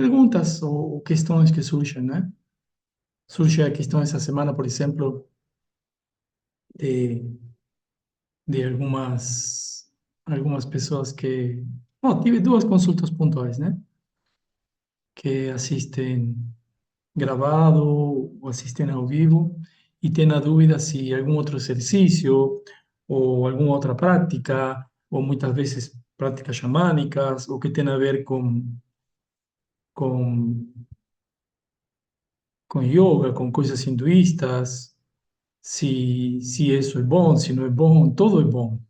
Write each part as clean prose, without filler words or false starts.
perguntas ou questões que surgem, né? Surge a questão essa semana, por exemplo, de, de algumas pessoas que... Bom, tive duas consultas pontuais, né? Que assistem gravado ou assistem ao vivo e têm a dúvida se algum outro exercício ou alguma outra prática, ou muitas vezes práticas xamânicas, ou que tem a ver com, com yoga, com coisas hinduístas, se isso é bom, se não é bom, todo é bom.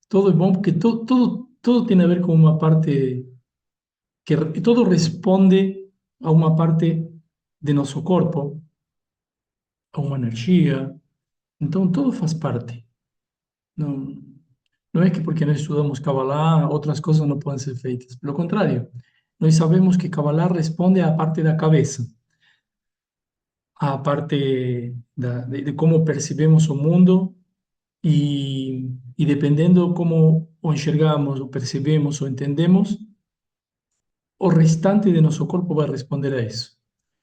Todo é bom porque todo tem a ver com uma parte todo responde a uma parte de nosso corpo, a uma energia. Então, tudo faz parte. Não, não é que porque nós estudamos Kabbalah, outras coisas não podem ser feitas. Pelo contrário, nós sabemos que Kabbalah responde à parte da cabeça, à parte de como percebemos o mundo e dependendo como o enxergamos, o percebemos, o entendemos, o restante de nosso corpo vai responder a isso.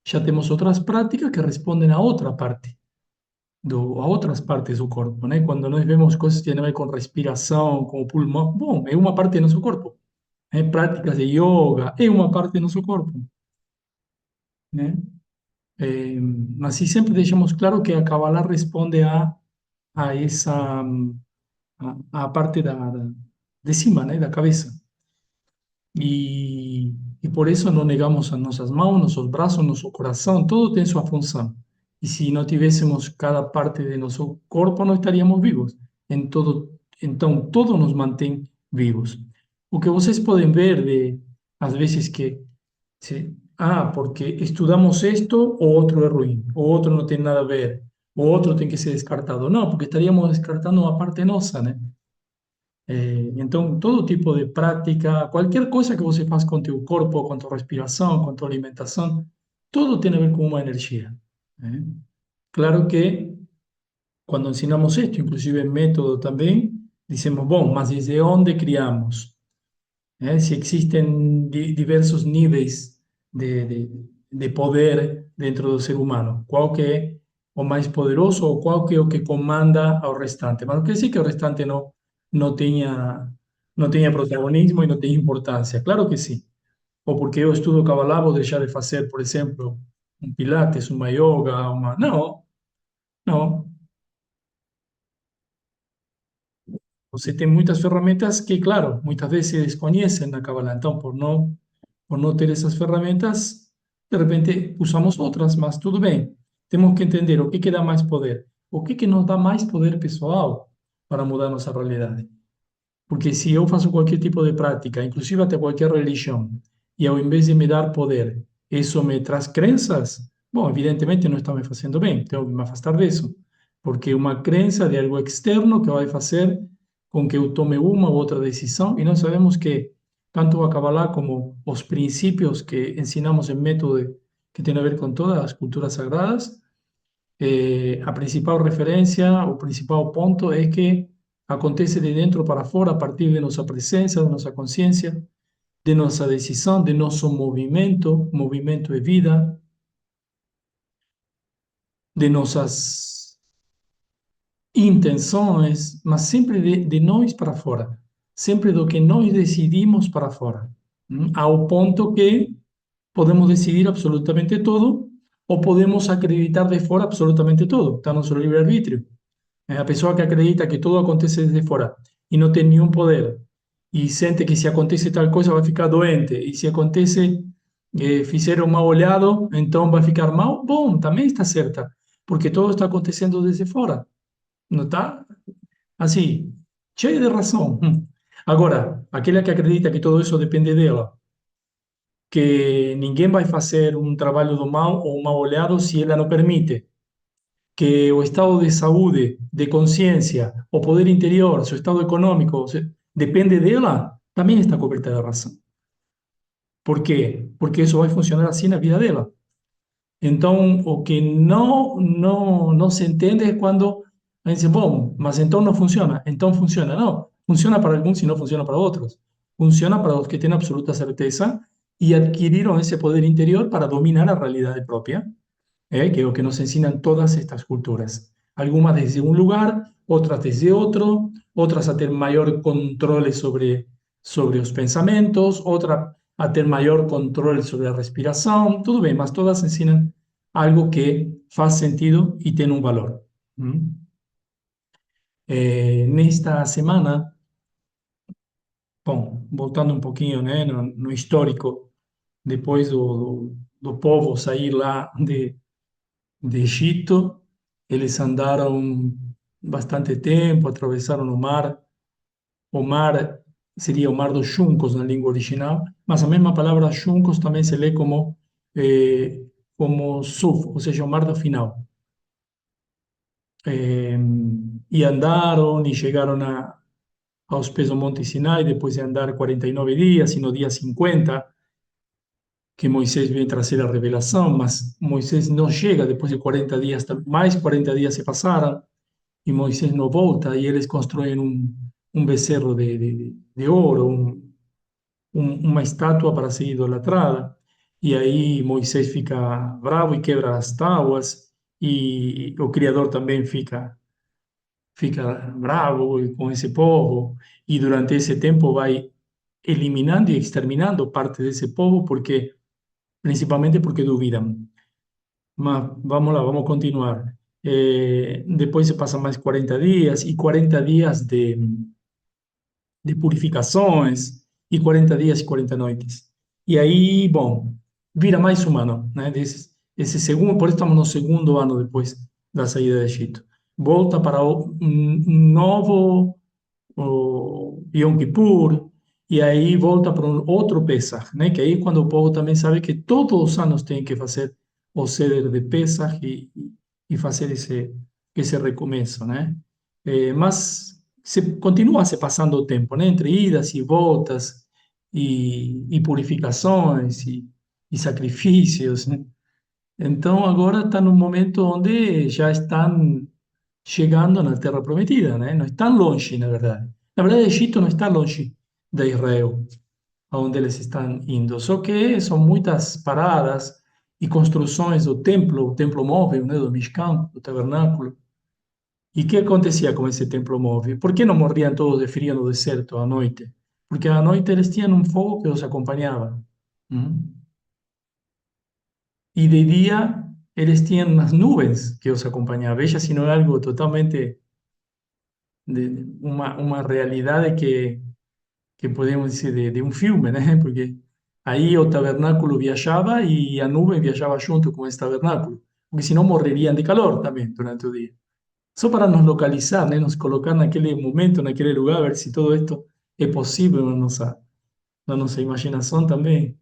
Já temos outras práticas que respondem a outra parte. A outras partes do corpo, né? Quando nós vemos coisas que têm a ver com respiração, com o pulmão, bom, é uma parte do nosso corpo. Né? Práticas de yoga é uma parte do nosso corpo, né? Mas sim sempre deixamos claro que a Kabbalah responde a essa a parte de cima, né? Da cabeça. E por isso não negamos as nossas mãos, nossos braços, nosso coração, tudo tem sua função. E se não tivéssemos cada parte de nosso corpo, não estaríamos vivos. Então, todo nos mantém vivos. O que vocês podem ver, às vezes, que, porque estudamos isto, o outro é ruim, o outro não tem nada a ver, o outro tem que ser descartado. Não, porque estaríamos descartando uma parte nossa, né? Então, todo tipo de prática, qualquer coisa que você faz com teu corpo, com tua respiração, com tua alimentação, tudo tem a ver com uma energia, né? Claro que quando ensinamos isto, inclusive em método também, dizemos, bom, mas desde onde criamos? Se existem diversos níveis de poder dentro do ser humano, qual que é o mais poderoso ou qual que é o que comanda ao restante. Mas não quer dizer que o restante não tenha, não tenha protagonismo e não tenha importância. Claro que sim. Ou porque eu estudo Kabbalah, vou deixar de fazer, por exemplo, um Pilates, uma yoga, uma... Não, não. Você tem muitas ferramentas que, claro, muitas vezes se desconhecem na Kabbalah. Então, por não ter essas ferramentas, de repente usamos outras, mas tudo bem. Temos que entender o que dá mais poder. O que nos dá mais poder pessoal para mudar nossa realidade. Porque se eu faço qualquer tipo de prática, inclusive até qualquer religião, e ao invés de me dar poder, isso me traz crenças, bom, evidentemente não está me fazendo bem, tenho que me afastar disso. Porque uma crença de algo externo que vai fazer com que eu tome uma ou outra decisão, e nós sabemos que tanto a Kabbalah como os princípios que ensinamos em método que tem a ver com todas as culturas sagradas, a principal referência, o principal ponto é que acontece de dentro para fora a partir de nossa presença, de nossa consciência, de nossa decisão, de nosso movimento, movimento de vida, de nossas intenções, mas sempre de nós para fora, sempre do que nós decidimos para fora, ao ponto que podemos decidir absolutamente todo ou podemos acreditar de fora absolutamente todo, está no nosso livre-arbítrio. A pessoa que acredita que tudo acontece desde fora e não tem nenhum poder e sente que se acontece tal coisa vai ficar doente e se acontece fizer um mal olhado, então vai ficar mal, bom, também está certa, porque tudo está acontecendo desde fora, não está? Assim, cheio de razão. Agora, aquela que acredita que todo isso depende dela, que ninguém vai fazer um trabalho do mal ou um mal olhado se ela não permite, que o estado de saúde, de consciência, o poder interior, su estado econômico, depende dela, também está coberta de razão. Por quê? Porque isso vai funcionar assim na vida dela. Então, o que não se entende é quando a gente diz, bom, mas então não funciona. Então funciona. Não, funciona para alguns e não funciona para outros. Funciona para os que têm absoluta certeza y adquirieron ese poder interior para dominar la realidad propia, que es lo que nos enseñan todas estas culturas. Algunas desde un lugar, otras desde otro, otras a tener mayor control sobre los pensamientos, otras a tener mayor control sobre la respiración, todo bien, mas todas enseñan algo que hace sentido y tiene un valor. ¿Mm? Nesta semana, bom, voltando um pouquinho, né, no histórico, depois do povo sair lá de Egito, eles andaram bastante tempo, atravessaram o mar seria o mar dos juncos na língua original, mas a mesma palavra juncos também se lê como suf, ou seja, o mar do final. E andaram e chegaram aos pés do Monte Sinai, depois de andar 49 dias, e no dia 50 que Moisés vem trazer a revelação, mas Moisés não chega depois de 40 dias, mais 40 dias se passaram, e Moisés não volta, e eles constroem um becerro de ouro, uma estátua para ser idolatrada, e aí Moisés fica bravo e quebra as tábuas, e o Criador também fica bravo com esse povo, e durante esse tempo vai eliminando e exterminando parte desse povo, principalmente porque duvidam. Mas vamos lá, vamos continuar. Depois se passam mais 40 dias, e 40 dias de purificações, e 40 dias e 40 noites. E aí, bom, vira mais humano, né? Esse segundo, por isso estamos no segundo ano depois da saída do Egito. Volta para um novo Yom Kippur, e aí volta para um outro Pesach, né? Que aí quando o povo também sabe que todos os anos tem que fazer o Seder de Pesach e fazer esse recomeço, né? Mas continua se passando o tempo, né? Entre idas e voltas e purificações e sacrifícios, né? Então agora está num momento onde já estão chegando na Terra Prometida, né? Não estão longe, na verdade. Na verdade, Egito não está longe de Israel, aonde eles estão indo. Só que são muitas paradas e construções do templo, o templo móvel, né? Do Mishkan, do tabernáculo. E o que acontecia com esse templo móvel? Por que não morriam todos de frio no deserto à noite? Porque à noite eles tinham um fogo que os acompanhava. Hum? E de dia eles tinham umas nuvens que os acompanhavam. Veja se não é algo totalmente uma realidade que podemos dizer de um filme, né? Porque aí o tabernáculo viajava e a nuvem viajava junto com esse tabernáculo, porque senão morreriam de calor também durante o dia. Só para nos localizar, né? Nos colocar naquele momento, naquele lugar, ver se todo isto é possível na nossa imaginação também.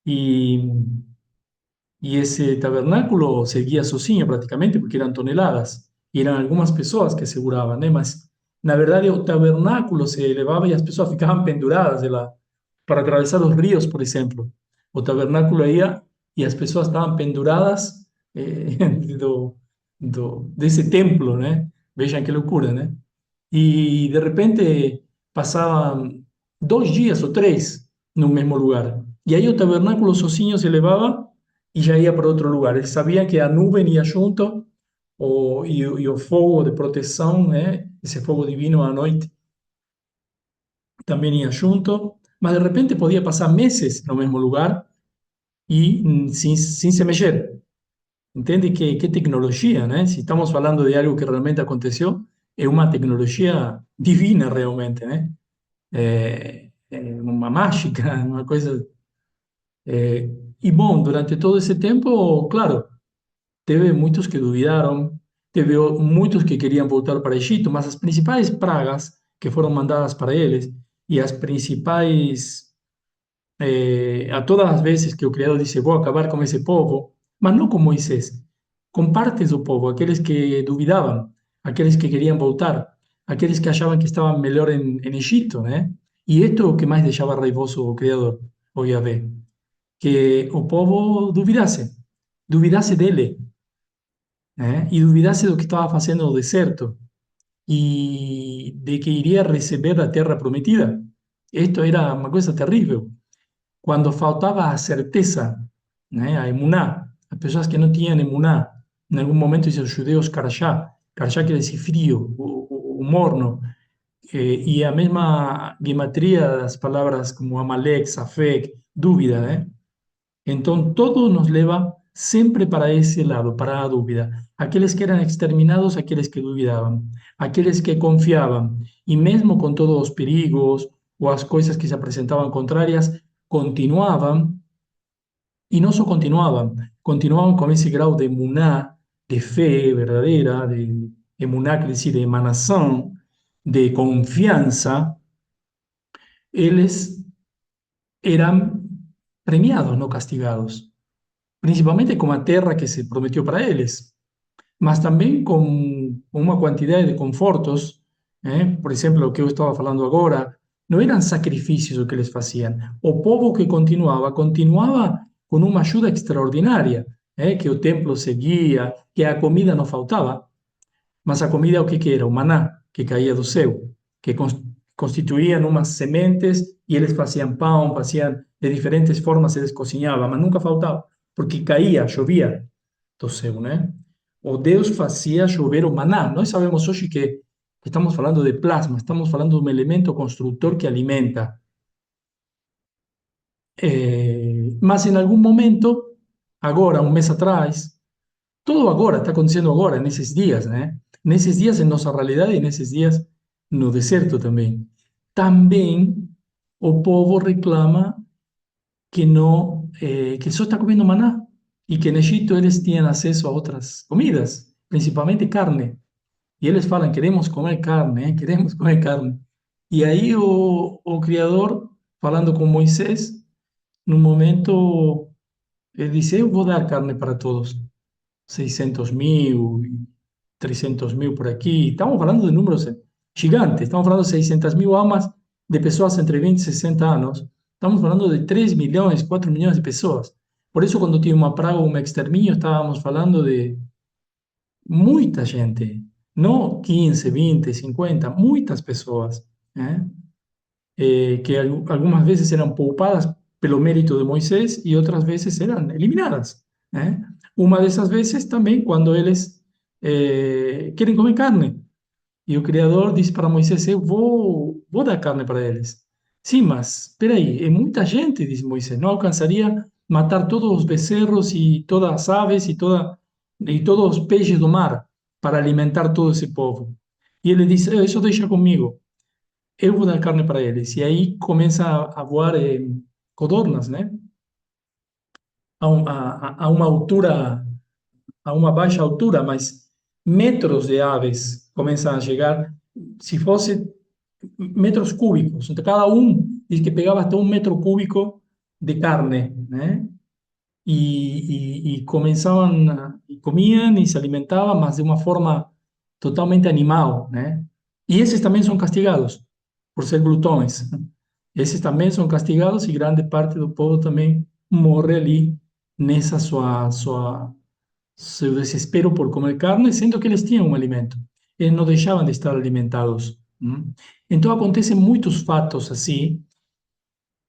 E, e esse tabernáculo seguia sozinho praticamente, porque eram toneladas, e eram algumas pessoas que seguravam, né? Mas, na verdade, o tabernáculo se elevava e as pessoas ficavam penduradas de lá, para atravessar os rios, por exemplo. O tabernáculo ia e as pessoas estavam penduradas desse templo, né? Vejam que loucura, né? E de repente passavam 2 dias ou 3 no mesmo lugar. E aí o tabernáculo sozinho se elevava e já ia para outro lugar. Eles sabiam que a nuvem ia junto e o fogo de proteção, né? Esse fogo divino à noite também ia junto. Mas de repente podia passar meses no mesmo lugar e sem se mexer. Entende que tecnologia, né? Se estamos falando de algo que realmente aconteceu, é uma tecnologia divina realmente, né? É uma mágica, uma coisa. E bom, durante todo esse tempo, claro, teve muitos que duvidaram, teve muitos que queriam voltar para Egito, mas as principais pragas que foram mandadas para eles e as principais a todas as vezes que o Criador disse, vou acabar com esse povo, mas não com Moisés, com partes do povo, aqueles que duvidavam, aqueles que queriam voltar, aqueles que achavam que estavam melhor em Egito, né? E isto é o que mais deixava raivoso o Criador, o Yahvé, que o povo duvidasse dele, né? E duvidasse do que estava fazendo no deserto e de que iria receber a terra prometida. Isto era uma coisa terrível. Cuando faltaba a certeza, a emuná, as pessoas que não tinham emuná, em algum momento dizem os judeus karashá, karashá quer dizer frio, o morno, e a mesma gematria das palavras como Amalek, Safek, dúvida, né? Então, todo nos leva sempre para esse lado, para a dúvida. Aqueles que eram exterminados, aqueles que duvidavam, aqueles que confiavam, e mesmo com todos os perigos ou as coisas que se apresentavam contrárias, continuavam, y no solo continuaban con ese grado de emuná, de fe verdadera, de emuná, quiere decir, de emanación, de confianza, ellos eran premiados, no castigados, principalmente con la tierra que se prometió para ellos, mas también con una cantidad de confortos, por ejemplo, lo que yo estaba hablando ahora, no eran sacrificios lo que les hacían. O povo que continuaba con una ayuda extraordinaria, que el templo seguía, que a comida no faltaba, mas a comida o que era? O maná, que caía do céu, que constituían unas sementes y ellos hacían pan, hacían de diferentes formas, eles cocinhavam, mas nunca faltava, porque caía, chovia do céu, né? O Deus fazia chover o maná. Nós sabemos hoje que estamos falando de plasma, estamos falando de um elemento construtor que alimenta. Mas em algum momento, agora, um mês atrás, todo agora, está acontecendo agora, nesses dias, né? Nesses dias em nossa realidade e nesses dias no deserto também. Também o povo reclama que não, que só está comendo maná e que no Egito eles tinham acesso a outras comidas, principalmente carne. E eles falam, queremos comer carne, queremos comer carne. E aí o Criador, falando com Moisés, num momento, ele disse, eu vou dar carne para todos. 600.000, 300.000 por aqui. Estamos falando de números gigantes. Estamos falando de 600.000 almas de pessoas entre 20 e 60 anos. Estamos falando de 3 milhões, 4 milhões de pessoas. Por isso, quando tinha uma praga ou um extermínio, estávamos falando de muita gente. Não 15, 20, 50, muitas pessoas. Que algumas vezes eram poupadas pelo mérito de Moisés e outras vezes eram eliminadas. Uma dessas vezes também quando eles querem comer carne. E o Criador disse para Moisés, eu vou dar carne para eles. Sim, mas espera aí, é muita gente, disse Moisés, não alcançaria matar todos os becerros e todas as aves e todos os peixes do mar para alimentar todo esse povo. E ele disse, isso deixa comigo, eu vou dar carne para eles. E aí começa a voar codornas, né? A uma altura, a uma baixa altura, mas metros de aves começam a chegar, se fosse metros cúbicos. Então, cada um diz que pegava até 1 metro cúbico de carne, né? E começavam, e comiam e se alimentavam, mas de uma forma totalmente animal, né? E esses também são castigados por ser glutões. Esses também são castigados e grande parte do povo também morre ali nessa seu desespero por comer carne, sendo que eles tinham um alimento. Eles não deixavam de estar alimentados. Então acontecem muitos fatos assim,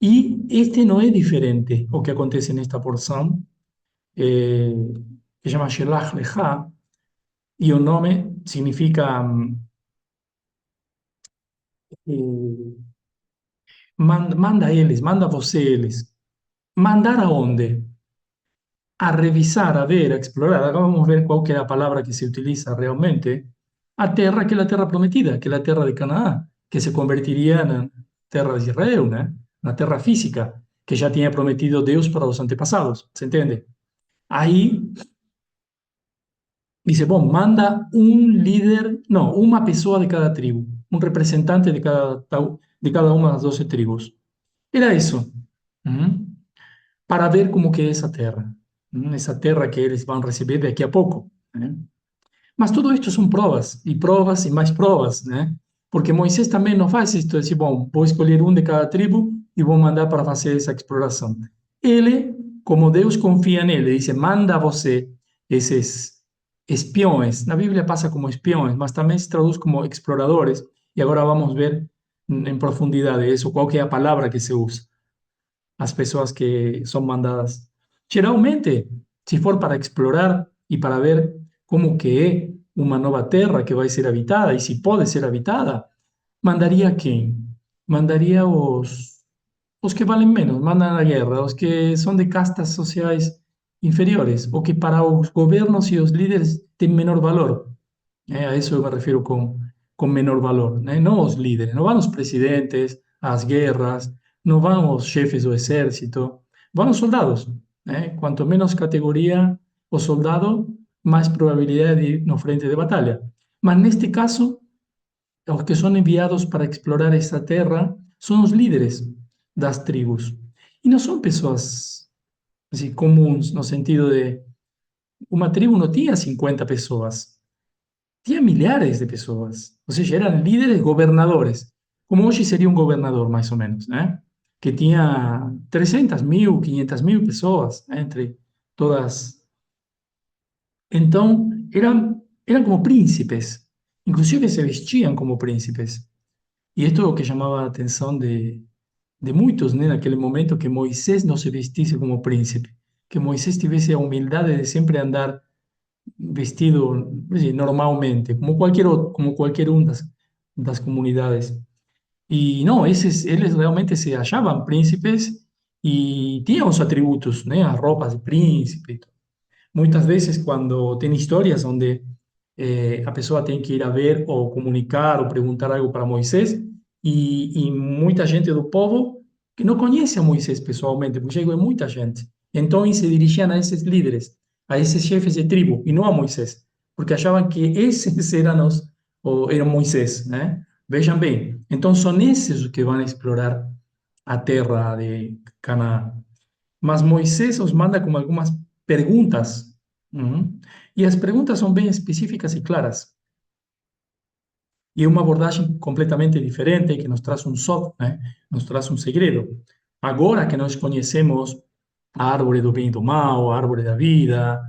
e este não é diferente o que acontece nesta porção, que chama Shelach Lecha, e o nome significa manda eles, manda você eles. Mandar aonde? A revisar, a ver, a explorar. Agora vamos ver qual que é a palavra que se utiliza realmente. A terra que é a terra prometida, que é a terra de Canaã, que se convertiria na terra de Israel, né? Na terra física, que já tinha prometido Deus para os antepassados. Se entende? Aí dice, bom, manda um líder, não, uma pessoa de cada tribo, um representante de cada uma das 12 tribos. Era isso. Uhum. Para ver como que é essa terra. Essa terra que eles vão receber daqui a pouco. Né? Mas tudo isto são provas e mais provas, né? Porque Moisés também não faz isto, assim, bom, vou escolher um de cada tribo e vou mandar para fazer essa exploração. Ele, como Deus confia nele, diz, manda a você esses espiões. Na Bíblia passa como espiões, mas também se traduz como exploradores. E agora vamos ver em profundidade isso, qual que é a palavra que se usa. as pessoas que são mandadas. Geralmente, se for para explorar e para ver como que é uma nova terra que vai ser habitada e se pode ser habitada, mandaria quem? Mandaria os que valem menos, mandam a guerra, os que são de castas sociais inferiores, o que para os governos e os líderes têm menor valor. A isso eu me refiro com menor valor, né? Não os líderes, não vão os presidentes, as guerras, não vão os chefes do exército, vão os soldados, né? Quanto menos categoria o soldado, mais probabilidade de ir no frente de batalha. Mas neste caso, os que são enviados para explorar esta terra são os líderes das tribos. E não são pessoas assim, comuns, no sentido de uma tribo não tinha 50 pessoas, tinha milhares de pessoas. Ou seja, eram líderes governadores, como hoje seria um governador, mais ou menos, né? Que tinha 300.000, 500.000 pessoas, né? Entre todas. Então, eram como príncipes, inclusive se vestiam como príncipes. E isto é o que chamava a atenção de muitos, né, naquele momento, que Moisés não se vestisse como príncipe, que Moisés tivesse a humildade de sempre andar vestido normalmente, como qualquer um das comunidades. E não, eles realmente se achavam príncipes e tinham os atributos, né, as roupas de príncipe. Muitas vezes, quando tem histórias onde a pessoa tem que ir a ver ou comunicar ou perguntar algo para Moisés, e muita gente do povo que não conhece a Moisés pessoalmente, porque chegou muita gente. Então, eles se dirigiam a esses líderes, a esses chefes de tribo, e não a Moisés, porque achavam que esses eram Moisés, né? Vejam bem, então são esses os que vão explorar a terra de Canaã. Mas Moisés os manda com algumas perguntas, uhum, e as perguntas são bem específicas e claras. E é uma abordagem completamente diferente que nos traz um só, né? Nos traz um segredo. Agora que nós conhecemos a árvore do bem e do mal, a árvore da vida,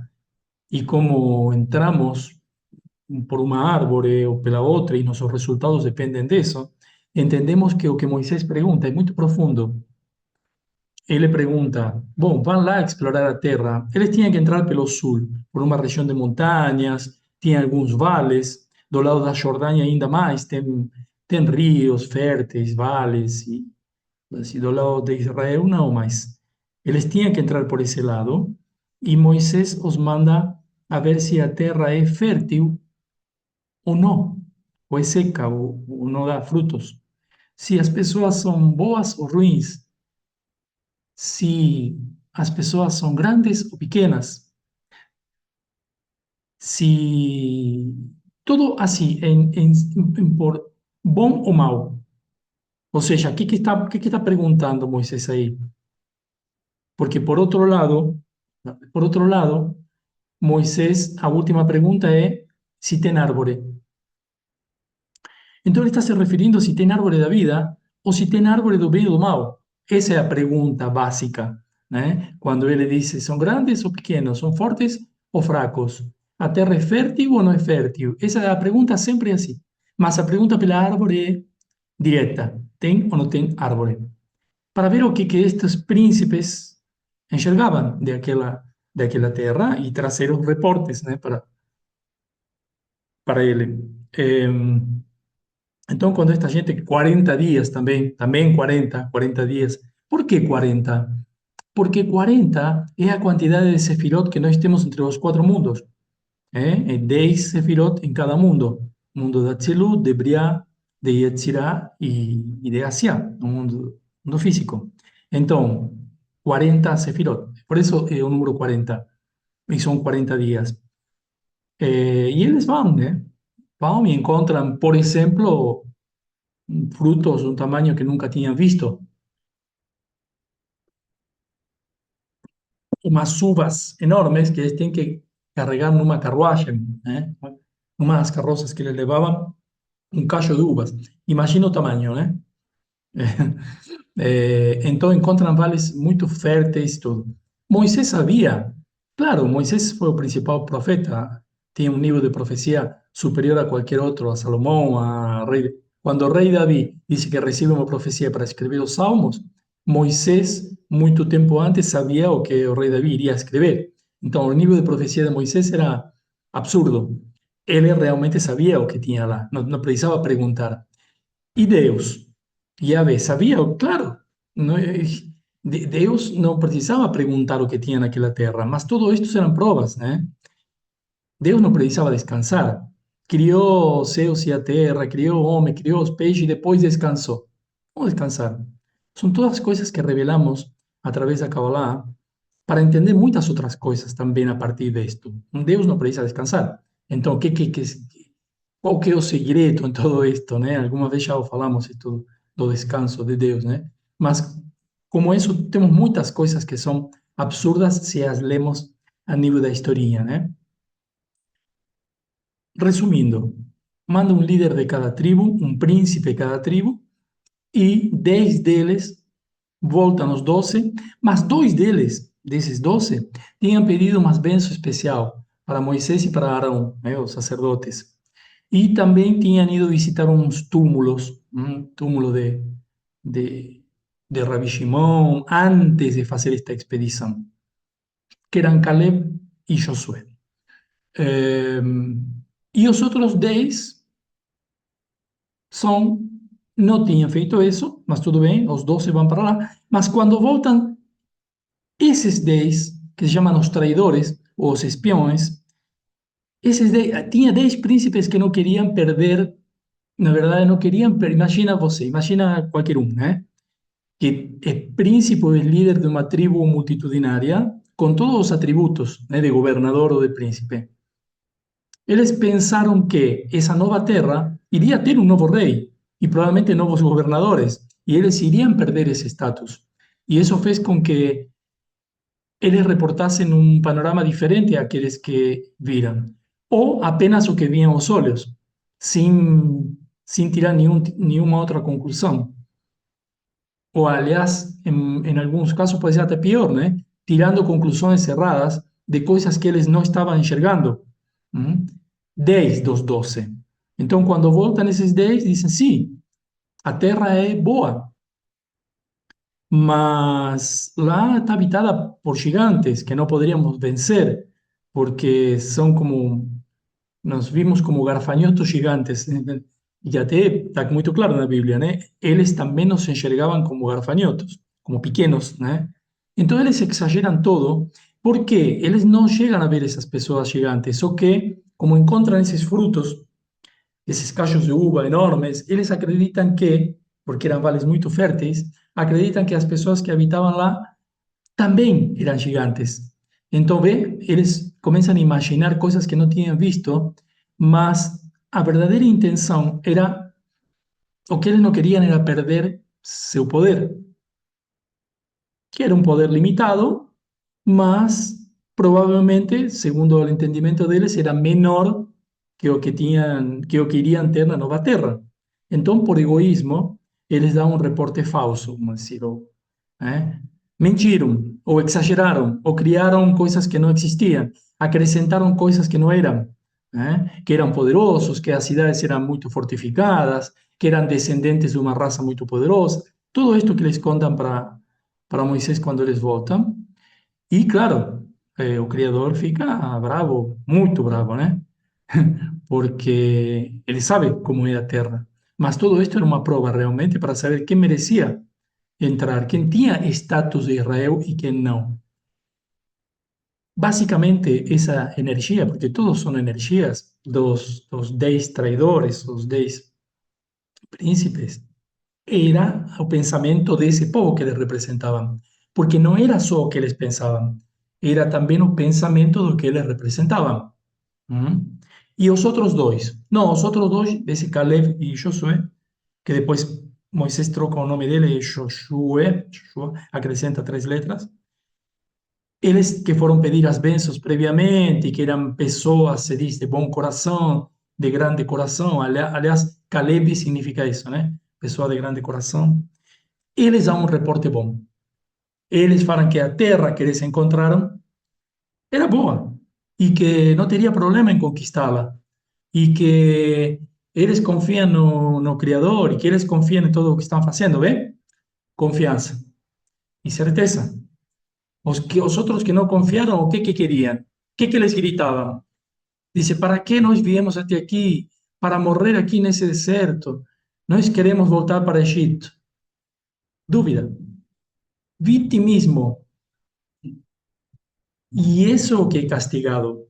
e como entramos por uma árvore ou pela outra e nossos resultados dependem disso, entendemos que o que Moisés pergunta é muito profundo. Ele pergunta: bom, vão lá explorar a terra. Eles tinham que entrar pelo sul, por uma região de montanhas, tinha alguns vales. Do lado da Jordânia, ainda mais, tem rios férteis, vales. E assim, do lado de Israel, não, mas eles tinham que entrar por esse lado. E Moisés os manda a ver se a terra é fértil ou não, ou é seca, ou não dá frutos. Se as pessoas são boas ou ruins, se as pessoas são grandes ou pequenas, se tudo assim, por bom ou mal. Ou seja, o que está perguntando Moisés aí? Porque por outro lado, Moisés, a última pergunta é se tem árvore. Então ele está se referindo se tem árvore da vida ou se tem árvore do bem e do mal. Essa é a pergunta básica, né? Quando ele diz são grandes ou pequenos, são fortes ou fracos, a terra é fértil ou não é fértil. Essa é a pergunta sempre assim. Mas a pergunta pela árvore é direta: tem ou não tem árvore? Para ver o que estes príncipes enxergavam daquela terra e trazer os reportes, né, para ele. Então, quando esta gente, 40 dias também 40 dias. Por que 40? Porque 40 é a quantidade de sefirot que nós temos entre os quatro mundos. É 10 sefirot em cada mundo. Mundo de Atzilut, de Briah, de Yetzirah e de Asiá, no mundo físico. Então, 40 sefirot. Por isso é o número 40. E são 40 dias. E eles vão, né? Vão e encontram, por exemplo, frutos de um tamanho que nunca tinham visto. Umas uvas enormes que eles têm que carregar numa carruagem, né? Umas carroças que eles levavam, um cacho de uvas. Imagina o tamanho, né? Então encontram vales muito férteis, tudo. Moisés sabia, claro, Moisés foi o principal profeta, tinha um nível de profecia superior a qualquer outro, a Salomão, a rei. Quando o rei Davi disse que recebe uma profecia para escrever os Salmos, Moisés, muito tempo antes, sabia o que o rei Davi iria escrever. Então, o nível de profecia de Moisés era absurdo. Ele realmente sabia o que tinha lá, não precisava perguntar. E Deus, Yahvé, sabia? Claro, não, Deus não precisava perguntar o que tinha naquela terra, mas tudo isto eram provas, né? Deus não precisava descansar. Criou os céus e a terra, criou o homem, criou os peixes e depois descansou. Como descansar? São todas coisas que revelamos a través da Kabbalah para entender muitas outras coisas também a partir disto. Deus não precisa descansar. Então, qual que é o segredo em todo isto, né? Alguma vez já falamos isto do descanso de Deus, né? Mas, como isso, temos muitas coisas que são absurdas se as lemos a nível da historinha, né? Resumindo, manda um líder de cada tribo, um príncipe de cada tribo, e 10 deles voltam os 12, mas dois deles, desses 12, tinham pedido uma bênção especial para Moisés e para Arão, né, os sacerdotes. E também tinham ido visitar uns túmulos, um túmulo de, de Rabi Shimon, antes de fazer esta expedição, que eram Caleb e Josué. E os outros 10 são, não tinham feito isso, mas tudo bem, os 12 vão para lá, mas quando voltam, esses 10, que se chamam os traidores, ou os espiões, esses 10, tinha 10 príncipes que não queriam perder, na verdade não queriam, imagina você, imagina qualquer um, né? Que é príncipe ou é líder de uma tribo multitudinária, com todos os atributos, né, de governador ou de príncipe. Eles pensaram que essa nova terra iria ter um novo rei e provavelmente novos governadores, e eles iriam perder esse status. E isso fez com que eles reportassem um panorama diferente àqueles que viram, ou apenas o que viam aos olhos, sem tirar nenhuma outra conclusão. Ou, aliás, em alguns casos pode ser até pior, né? Tirando conclusões erradas de coisas que eles não estavam enxergando. 10 dos 12. Então, quando voltam esses 10, dizem, sim, a terra é boa, mas lá está habitada por gigantes que não poderíamos vencer, porque são como, nos vimos como garfanhotos gigantes, e até está muito claro na Bíblia, né? Eles também nos enxergavam como garfanhotos, como pequenos, né? Então eles exageram todo, porque eles não chegam a ver essas pessoas gigantes, só que, como encontram esses frutos, esses cachos de uva enormes, eles acreditam que, porque eram vales muito férteis, acreditam que as pessoas que habitavam lá também eram gigantes. Então, vê, eles começam a imaginar coisas que não tinham visto, mas a verdadeira intenção era, o que eles não queriam era perder seu poder, que era um poder limitado, mas provavelmente, segundo o entendimento deles, era menor que o que tinham, que o que iriam ter na nova terra. Então, por egoísmo, eles dão um reporte falso, vamos dizer, mentiram, ou exageraram, ou criaram coisas que não existiam, acrescentaram coisas que não eram, que eram poderosos, que as cidades eram muito fortificadas, que eram descendentes de uma raça muito poderosa. Tudo isto que eles contam para Moisés quando eles voltam. E, claro, o Criador fica bravo, muito bravo, né? Porque ele sabe como é a terra. Mas tudo isto era uma prova realmente para saber quem merecia entrar, quem tinha status de Israel e quem não. Basicamente, essa energia, porque todos são energias dos 10 traidores, os 10 príncipes, era o pensamento desse povo que eles representavam. Porque não era só o que eles pensavam, era também o pensamento do que eles representavam. E os outros dois? Não, os outros dois, esse Caleb e Josué, que depois Moisés troca o nome dele, Josué, acrescenta 3 letras, eles que foram pedir as bênçãos previamente, que eram pessoas, se diz, de bom coração, de grande coração, aliás, Caleb significa isso, né? Pessoa de grande coração. Eles dão um reporte bom. Eles falam que a terra que eles encontraram era boa e que não teria problema em conquistá-la e que eles confiam no Criador e que eles confiam em tudo o que estão fazendo, bem? Confiança. y certeza. Os otros que no confiaron, ¿o qué querían? ¿Qué les gritaban? Dice, ¿para qué nos viemos hasta aquí? Para morrer aquí en ese desierto. Nós queremos voltar para Egipto. Dúvida. Vitimismo. Y eso que castigado.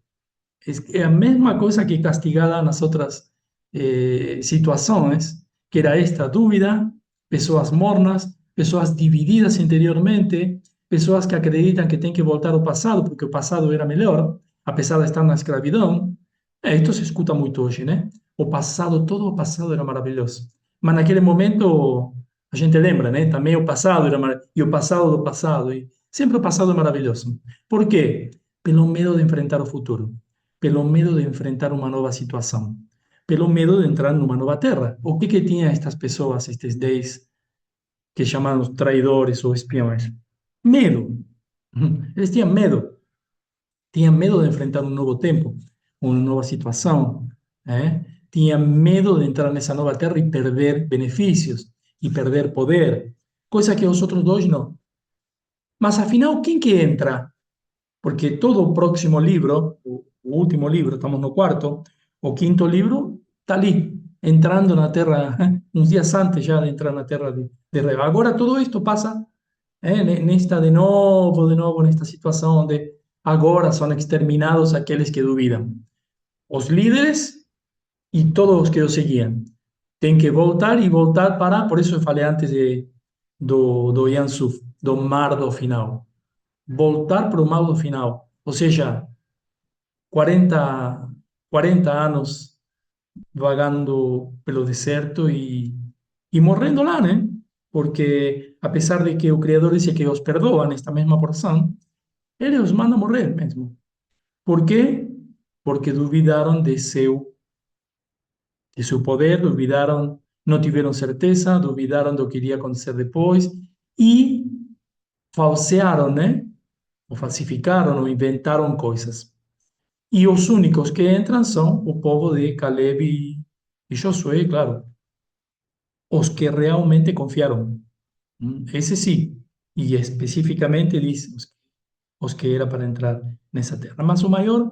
É a mesma coisa que castigada nas outras situações, que era esta dúvida, pessoas mornas, pessoas divididas interiormente, pessoas que acreditam que tem que voltar ao passado porque o passado era melhor, apesar de estar na escravidão. Isto se escuta muito hoje, né? O passado, todo o passado era maravilhoso. Mas naquele momento a gente lembra, né? Também o passado era maravilhoso, e o passado do passado, e sempre o passado é maravilhoso. Por quê? Pelo medo de enfrentar o futuro, pelo medo de enfrentar uma nova situação, pelo medo de entrar numa nova terra. O que tinha estas pessoas, estes 10 que chamaram traidores ou espiões? Medo. Eles tinham medo de enfrentar um novo tempo, uma nova situação, né? Tinha medo de entrar nessa nova terra e perder benefícios, e perder poder, coisa que os outros dois não. Mas afinal, quem que entra? Porque todo o próximo livro, o último livro, estamos no quarto, o quinto livro está ali, entrando na Terra, uns dias antes já de entrar na Terra de Reva. Agora tudo isto passa nesta de novo, nesta situação onde agora são exterminados aqueles que duvidam. Os líderes e todos os que o seguiam. Tem que voltar e voltar para, por isso eu falei antes do Yan Suf, do mar do final. Voltar para o mal do final. Ou seja, 40 anos vagando pelo deserto e morrendo lá, né? Porque, apesar de que o Criador disse que os perdoa nesta mesma porção, ele os manda morrer mesmo. Por quê? Porque duvidaram de seu poder, duvidaram, não tiveram certeza, duvidaram do que iria acontecer depois e falsearam, né? Ou falsificaram, ou inventaram coisas. E os únicos que entram são o povo de Caleb e Josué, claro, os que realmente confiaram. Esse sim. E especificamente diz os que era para entrar nessa terra. Mas o maior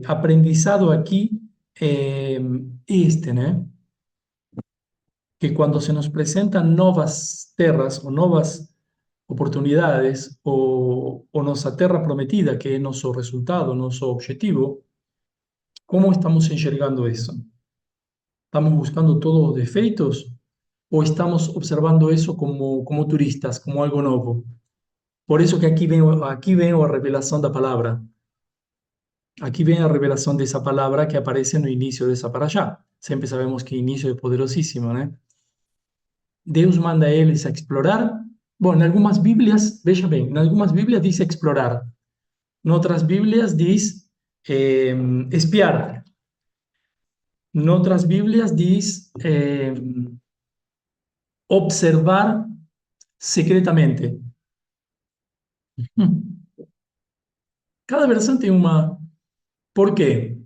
aprendizado aqui é este, né? Que quando se nos presentam novas terras ou novas oportunidades ou nossa terra prometida, que é nosso resultado, nosso objetivo, como estamos enxergando isso? ¿Estamos buscando todos los defeitos o estamos observando eso como turistas, como algo nuevo? Por eso que aquí veo a revelación de la palabra. Aquí vem a revelación de esa palabra que aparece no inicio de esa para allá. Siempre sabemos que inicio es poderosísimo, ¿no? Deus manda a eles a explorar. Bueno, en algunas Biblias, veja bem, en algunas Biblias dice explorar. En otras Biblias dice espiar. En otras Biblias dice observar secretamente. Cada versión tiene una... ¿Por qué?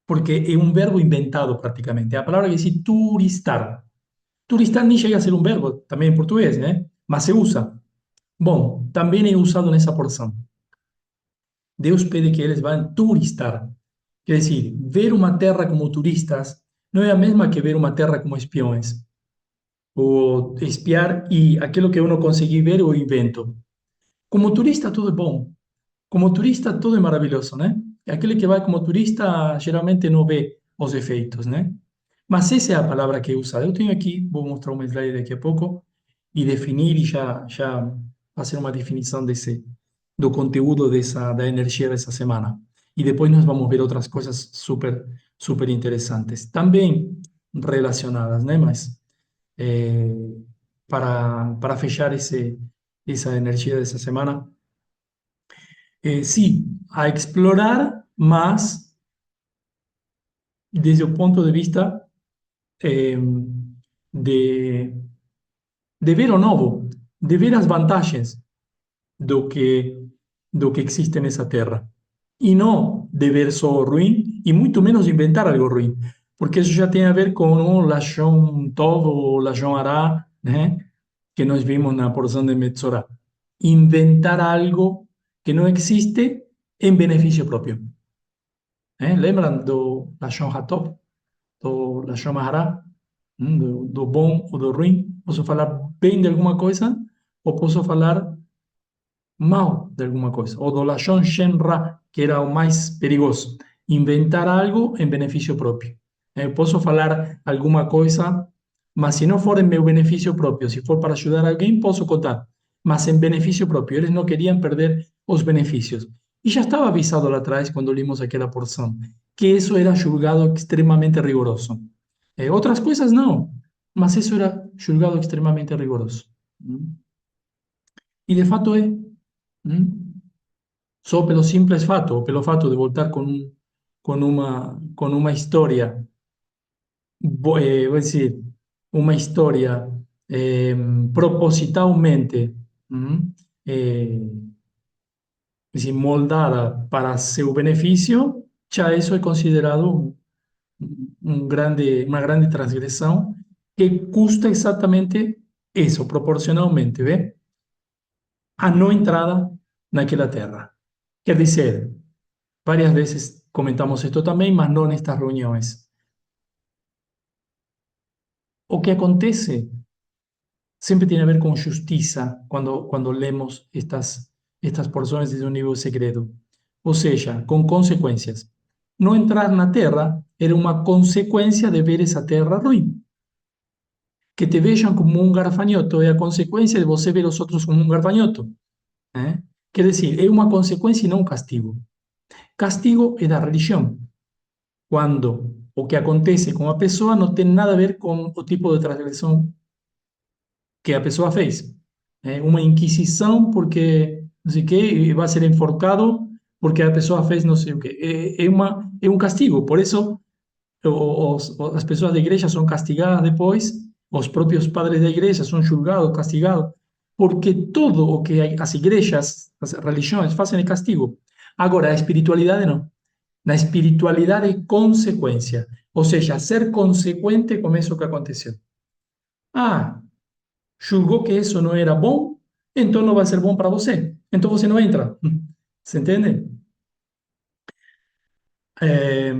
Porque es un verbo inventado prácticamente. La palabra que dice turistar. Turistar ni llega a ser un verbo, también en portugués, ¿eh? Mas se usa. Bom, también he usado en esa porción. Deus pede que eles vão turistar. Quer dizer, ver uma terra como turistas não é a mesma que ver uma terra como espiões. Ou espiar e aquilo que eu não consegui ver eu invento. Como turista tudo é bom. Como turista tudo é maravilhoso, né? Aquele que vai como turista geralmente não vê os efeitos, né? Mas essa é a palavra que é usada. Eu tenho aqui, vou mostrar uma slide daqui a pouco, e definir e já fazer uma definição do conteúdo da energia dessa semana. E depois nós vamos ver outras coisas super, super interessantes, também relacionadas, né? Mas para fechar essa energia dessa semana, sí, a explorar más desde el punto de vista eh, de, de ver o novo, de ver as vantagens do que existe nessa terra. E não de ver só o ruim, e muito menos inventar algo ruim, porque isso já tem a ver com o Lashon Tov ou Lashon Hará, né? que nós vimos na porção de Metzorá. Inventar algo que não existe em benefício próprio. Lembram do Lashon Hatov, do Lashon Hará, do bom ou do ruim? Posso falar bem de alguma coisa ou posso falar mal de alguma coisa. O do Lashon Shen Ra, que era o mais perigoso. Inventar algo em benefício próprio. Eu posso falar alguma coisa, mas se não for em meu benefício próprio, se for para ajudar alguém, posso contar. Mas em benefício próprio. Eles não queriam perder os benefícios. E já estava avisado lá atrás, quando limos aquela porção, que isso era julgado extremamente rigoroso. Outras coisas não, mas isso era julgado extremamente rigoroso. E de fato é. Só pelo simples fato, pelo fato de voltar com uma história, vou dizer, uma história propositalmente, eh, decir, moldada para seu benefício, já isso é considerado uma grande transgressão que custa exatamente isso, proporcionalmente, vê? A não entrada naquela terra. Quer dizer, varias veces comentamos esto también, mas no en estas reuniones. O que acontece siempre tiene a ver con justicia cuando leemos estas porciones desde un nivel secreto. O sea, con consecuencias. No entrar na terra era uma consequência de ver essa terra ruim. Que te vejam como um garfanhoto é a consequência de você ver os outros como um garfanhoto. Quer dizer, é uma consequência e não um castigo. Castigo é da religião. Quando o que acontece com a pessoa não tem nada a ver com o tipo de transgressão que a pessoa fez. Uma inquisição porque não sei o quê, e vai ser enforcado porque a pessoa fez não sei o quê. É um castigo. Por isso, as pessoas da igreja são castigadas depois, os próprios padres da igreja são julgados, castigados, porque todo o que as igrejas, as religiões fazem é castigo. Agora, a espiritualidade não. Na espiritualidade é consequência, ou seja, ser consequente com isso que aconteceu. Ah, julgou que isso não era bom, então não vai ser bom para você. Então você não entra. Você entende? É,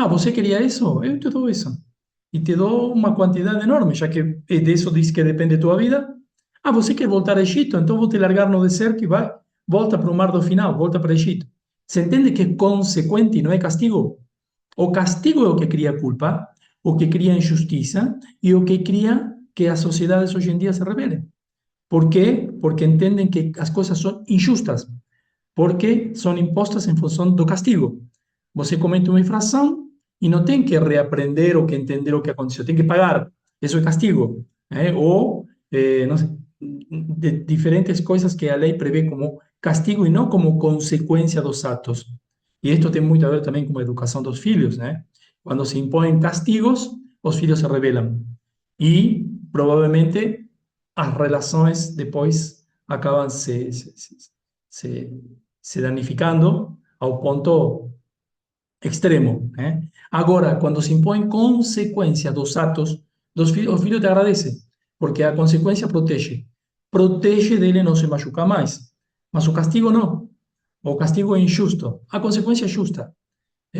você queria isso? Eu te dou isso. E te dou uma quantidade enorme, já que disso diz que depende a tua vida. Ah, você quer voltar ao Egito? Então vou te largar no deserto e vai. Volta para o mar do final, volta para o Egito. Você entende que é consequente e não é castigo? O castigo é o que cria culpa, o que cria injustiça e o que cria que as sociedades hoje em dia se rebelem. Por quê? Porque entendem que as coisas são injustas, porque são impostas em função do castigo. Você comete uma infração e não tem que reaprender ou que entender o que aconteceu, tem que pagar. Isso é castigo. Ou, não sei, de diferentes coisas que a lei prevê como castigo e não como consequência dos atos. E isto tem muito a ver também com a educação dos filhos, né? Quando se impõem castigos, os filhos se rebelam. E, provavelmente, as relações depois acabam se danificando ao ponto extremo. Agora, quando se impõe consequência dos atos dos filhos, o filho te agradece, porque a consequência protege. Protege dele não se machucar mais. Mas o castigo não. O castigo é injusto. A consequência é justa.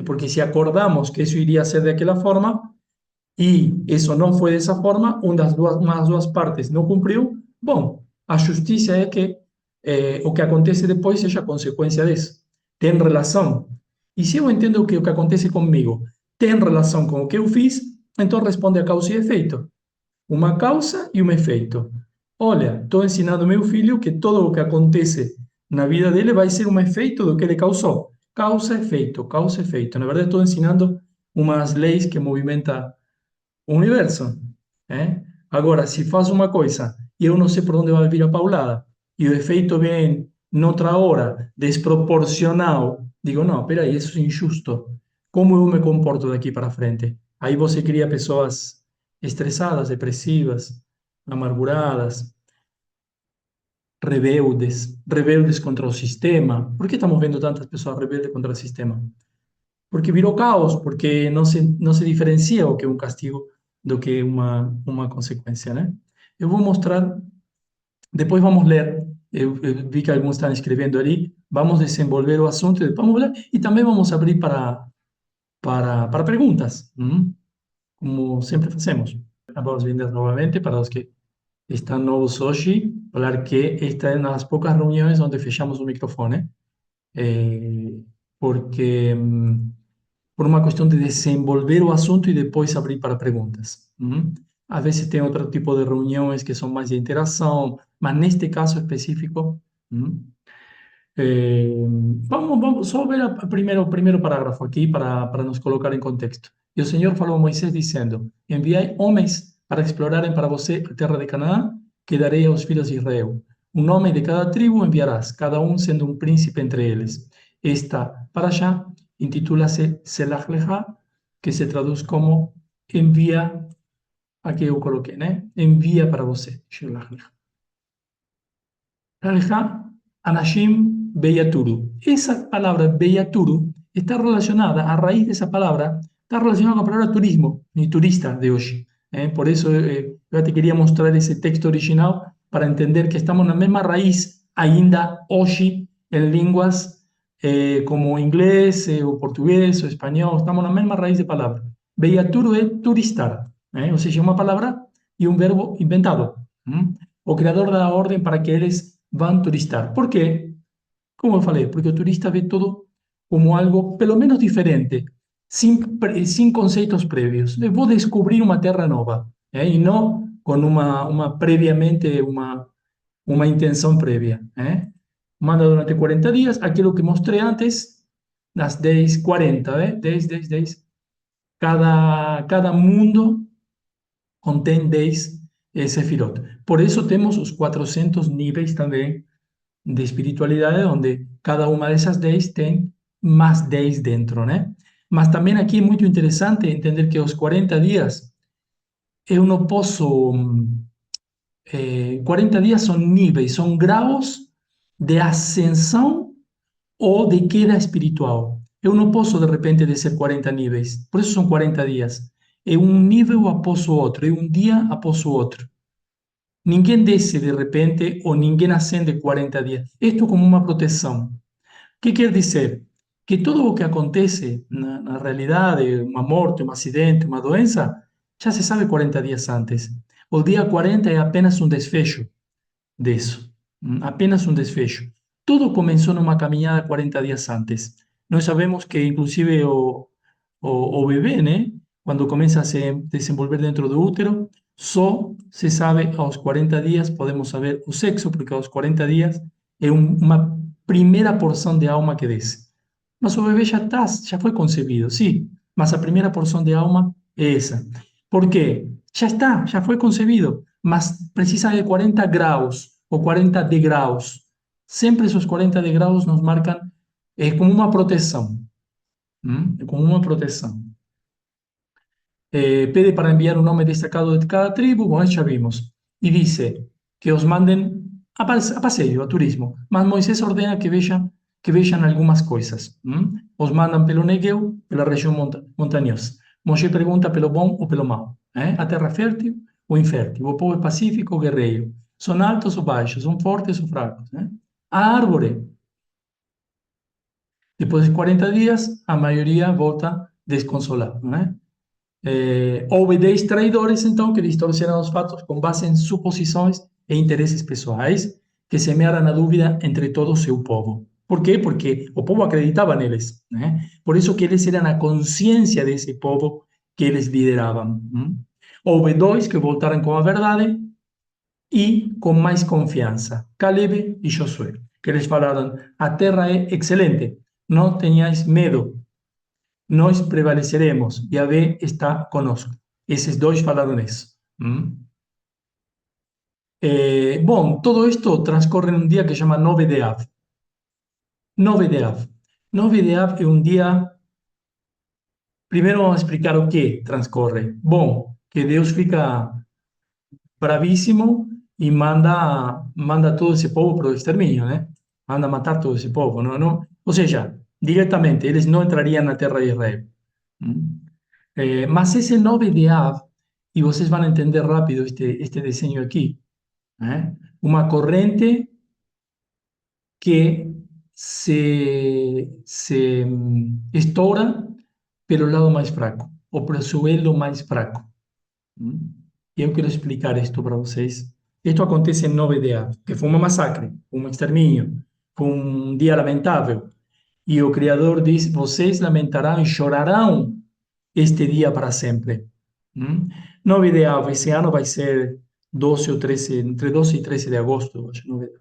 Porque se acordamos que isso iria ser daquela forma e isso não foi dessa forma, uma das duas partes não cumpriu, bom, a justiça é que o que acontece depois seja consequência disso. Tem relação. E se eu entendo que o que acontece comigo tem relação com o que eu fiz, então responde a causa e efeito. Uma causa e um efeito. Olha, estou ensinando ao meu filho que todo o que acontece na vida dele vai ser um efeito do que ele causou. Causa, efeito, causa, efeito. Na verdade, estou ensinando umas leis que movimentam o universo. Agora, se faz uma coisa e eu não sei por onde vai vir a paulada, e o efeito vem noutra hora, desproporcional, digo, não, peraí, isso é injusto. Como eu me comporto daqui para frente? Aí você cria pessoas estressadas, depressivas, amarguradas, rebeldes contra o sistema. Por que estamos vendo tantas pessoas rebeldes contra o sistema? Porque virou caos, porque não se diferencia o que é um castigo do que uma consequência, né? Eu vou mostrar, depois vamos ler, eu vi que alguns estão escrevendo ali, vamos desenvolver o assunto, depois vamos ler, e também vamos abrir para perguntas, como sempre fazemos. Boas-vindas novamente para os que estão novos hoje, falar que esta é uma das poucas reuniões onde fechamos o microfone, porque por uma questão de desenvolver o assunto e depois abrir para perguntas. Às vezes tem outro tipo de reuniões que são mais de interação, mas neste caso específico, hum, eh, vamos só ver o primeiro parágrafo aqui para nos colocar em contexto. E o Senhor falou a Moisés dizendo: Enviai homens para explorarem para você a terra de Canaã, que darei aos filhos de Israel. Um homem de cada tribo enviarás, cada um sendo um príncipe entre eles. Esta paraxá intitula-se Selach Lecha, que se traduz como envia, aqui eu coloquei, né? Envia para você. Shelach Lecha. Ralha, Anashim Beyaturu. Esa palabra Beyaturu está relacionada, a raíz de esa palabra, está relacionada con la palabra turismo, ni turista de hoy. Por eso yo te quería mostrar ese texto original para entender que estamos en la misma raíz, ainda hoy, en lenguas como inglés o portugués o español, estamos en la misma raíz de palabra. Beyaturu es turistar, o sea, una palabra y un verbo inventado. O creador da orden para que eles vão turistar. Por quê? Como eu falei, porque o turista vê tudo como algo pelo menos diferente, sem conceitos prévios. Eu vou descobrir uma terra nova, e não com previamente uma intenção prévia. Manda durante 40 dias, aquilo que mostrei antes, nas 10, 40, 10, 10, 10. Cada mundo contém 10 sefirot. Por isso temos os 400 níveis também de espiritualidade, onde cada uma dessas 10 tem mais 10 dentro, né? Mas também aqui é muito interessante entender que os 40 dias, eu não posso... 40 dias são níveis, são graus de ascensão ou de queda espiritual. Eu não posso, de repente, descer 40 níveis. Por isso são 40 dias. É um nível após o outro, é um dia após o outro. Ninguém desce de repente ou ninguém ascende 40 dias. Isto como uma proteção. O que quer dizer? Que tudo o que acontece na realidade, uma morte, um acidente, uma doença, já se sabe 40 dias antes. O dia 40 é apenas um desfecho disso. Apenas um desfecho. Tudo começou numa caminhada 40 dias antes. Nós sabemos que, inclusive, o bebê, né? Quando começa a se desenvolver dentro do útero, só se sabe aos 40 dias, podemos saber o sexo, porque aos 40 dias é uma primeira porção de alma que desce. Mas o bebê já foi concebido, sim, mas a primeira porção de alma é essa. Por quê? Já está, já foi concebido, mas precisa de 40 graus ou 40 degraus. Sempre esses 40 degraus nos marcam como uma proteção. Como uma proteção. Pede para enviar un nombre destacado de cada tribu, bueno, ya vimos, y dice que os manden a paseo, a turismo, mas Moisés ordena que vean algunas cosas. Os mandan pelo Negueu, pela región montañosa. Moisés pregunta pelo bom ou pelo mal, a terra fértil ou infértil, o povo é pacífico ou guerreiro, são altos ou baixos, são fortes ou fracos. A árvore, depois de 40 dias, a maioria volta desconsolada, houve 10 traidores, então, que distorceram os fatos com base em suposições e interesses pessoais que semearam a dúvida entre todo o seu povo. Por quê? Porque o povo acreditava neles. Por isso que eles eram a consciência desse povo que eles lideravam. Houve 2 que voltaram com a verdade e com mais confiança, Caleb e Josué, que eles falaram: a terra é excelente, não tenhais medo, nós prevaleceremos, Yahvé está conosco. Esses 2 falaram isso. Bom, todo isto transcorre num dia que chama 9 de Av. 9 de Av. 9 de Av é um dia... Primeiro vamos explicar o que transcorre. Bom, que Deus fica bravíssimo e manda todo esse povo para o extermínio, né? Manda matar todo esse povo. Não? Ou seja, diretamente, eles não entrariam na terra de Israel. Mas esse 9 de Av e vocês vão entender rápido este desenho aqui. Uma corrente que se estoura pelo lado mais fraco, ou pelo seu elo mais fraco. E eu quero explicar isto para vocês. Isto acontece em 9 de Av, que foi uma massacre, um extermínio, foi um dia lamentável. E o Criador diz: vocês lamentarão e chorarão este dia para sempre. 9 de Av, esse ano vai ser 12 ou 13, entre 12 e 13 de agosto, acho, 9 de Av.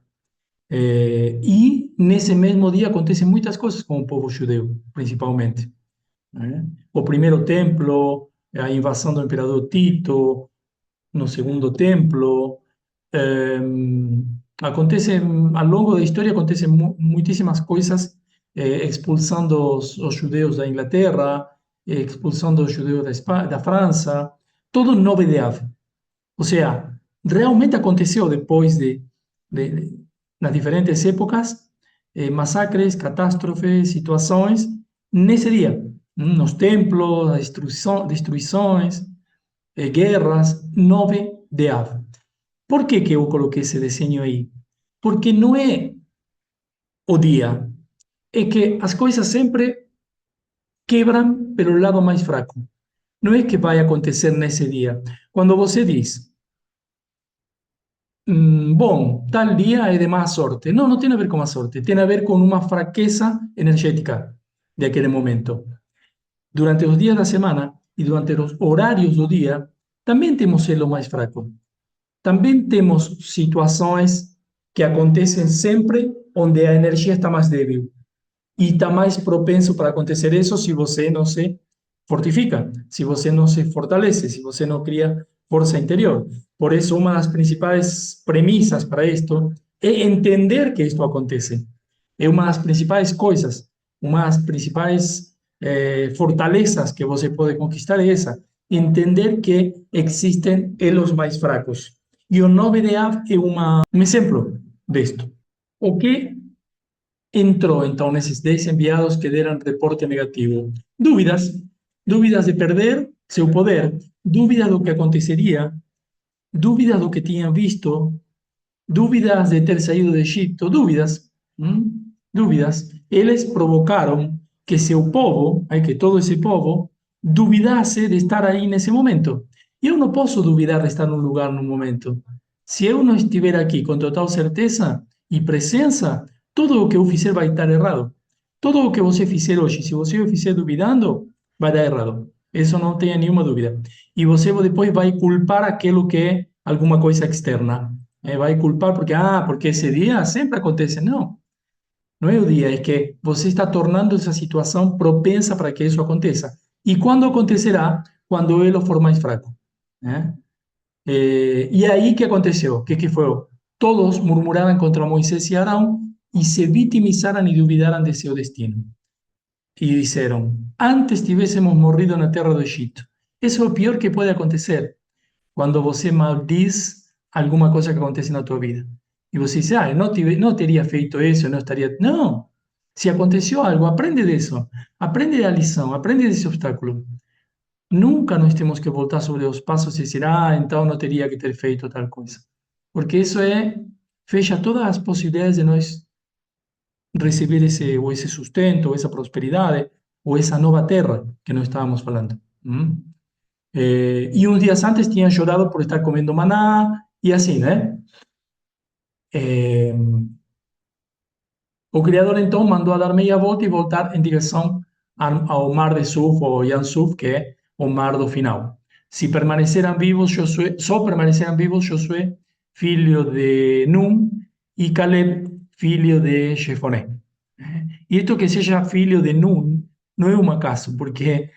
E nesse mesmo dia acontecem muitas coisas com o povo judeu, principalmente. O primeiro templo, a invasão do imperador Tito, no segundo templo. Acontece, ao longo da história, acontecem muitíssimas coisas, expulsando os judeus da Inglaterra, expulsando os judeus da França, todo 9 de Av. Ou seja, realmente aconteceu depois nas diferentes épocas, massacres, catástrofes, situações, nesse dia, nos templos, as destruições, guerras, 9 de Av. Por que eu coloquei esse desenho aí? Porque não é o dia, é que as coisas sempre quebram pelo lado mais fraco. Não é que vai acontecer nesse dia. Quando você diz, bom, tal dia é de má sorte. Não, não tem a ver com a sorte, tem a ver com uma fraqueza energética daquele momento. Durante os dias da semana e durante os horários do dia, também temos elo mais fraco. Também temos situações que acontecem sempre onde a energia está mais débil. E está mais propenso para acontecer isso se você não se fortifica, se você não se fortalece, se você não cria força interior. Por isso, uma das principais premissas para isto é entender que isto acontece. É uma das principais coisas, uma das principais fortalezas que você pode conquistar é essa, entender que existem elos mais fracos. E o 9 de Av é um exemplo disto. O que entrou então nesses 10 enviados que deram reporte negativo? Dúvidas de perder seu poder, dúvidas do que aconteceria, dúvidas do que tinham visto, dúvidas de ter saído do Egito, dúvidas, dúvidas. Eles provocaram que seu povo, que todo esse povo, duvidasse de estar aí nesse momento. Eu não posso duvidar de estar num lugar num momento. Se eu não estiver aqui com total certeza e presença, tudo o que eu fizer vai estar errado. Tudo o que você fizer hoje, se você o fizer duvidando, vai dar errado. Isso não tenha nenhuma dúvida. E você depois vai culpar aquilo que é alguma coisa externa. Vai culpar porque esse dia sempre acontece. Não, não é o dia, é que você está tornando essa situação propensa para que isso aconteça. E quando acontecerá? Quando ele for mais fraco. Né? E aí, que aconteceu? O que foi? Todos murmuraram contra Moisés e Arão e se vitimizaram e duvidaram de seu destino. E disseram: antes tivéssemos morrido na terra do Egito. Isso é o pior que pode acontecer. Quando você maldiz alguma coisa que acontece na tua vida. E você diz: eu não teria feito isso, eu não estaria. Não! Se aconteceu algo, aprende disso. Aprende a lição, aprende desse obstáculo. Nunca nós temos que voltar sobre os passos e dizer: então não teria que ter feito tal coisa. Porque isso fecha todas as possibilidades de nós receber esse sustento, ou essa prosperidade, ou essa nova terra que nós estávamos falando. E uns dias antes tinham chorado por estar comendo maná, e assim, né? O Criador então mandou a dar meia volta e voltar em direção ao mar de Suf, ou Yam Suf, que é o mar do final. Se permaneceram vivos, só permaneceram vivos Josué, filho de Nun, e Caleb, filho de Jefoné. E isto que seja filho de Nun não é um acaso, porque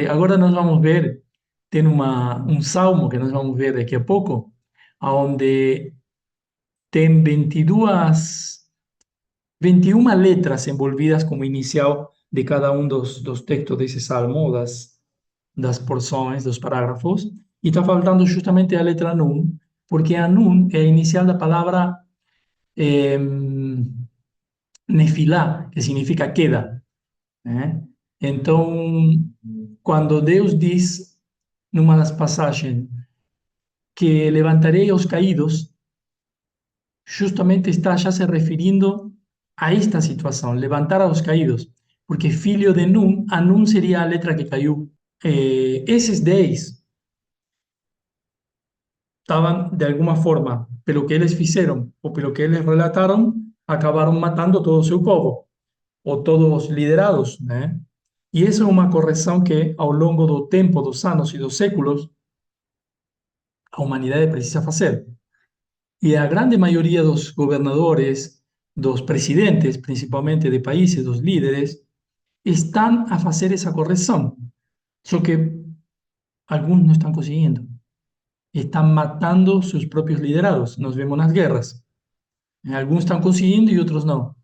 agora nós vamos ver, tem um salmo que nós vamos ver daqui a pouco, onde tem 21 letras envolvidas como inicial de cada um dos textos desse salmo, das porções, dos parágrafos, e está faltando justamente a letra Nun, porque a Nun é a inicial da palavra Nefilá, que significa queda. Então, quando Deus diz, numa das passagens, que levantaré a los caídos, justamente está ya se refiriendo a esta situación, levantar a los caídos, porque filho de Nun, a Nun sería a letra que cayó. Esses 10 estaban de alguna forma, pelo que eles fizeram, ou pelo que eles relataram, acabaram matando todo o seu povo, ou todos os liderados, né? E essa é uma correção que, ao longo do tempo, dos anos e dos séculos, a humanidade precisa fazer. E a grande maioria dos governadores, dos presidentes, principalmente de países, dos líderes, estão a fazer essa correção. Só que alguns não estão conseguindo. Están matando sus propios liderados. Nos vemos nas guerras. Alguns estão conseguindo e outros não.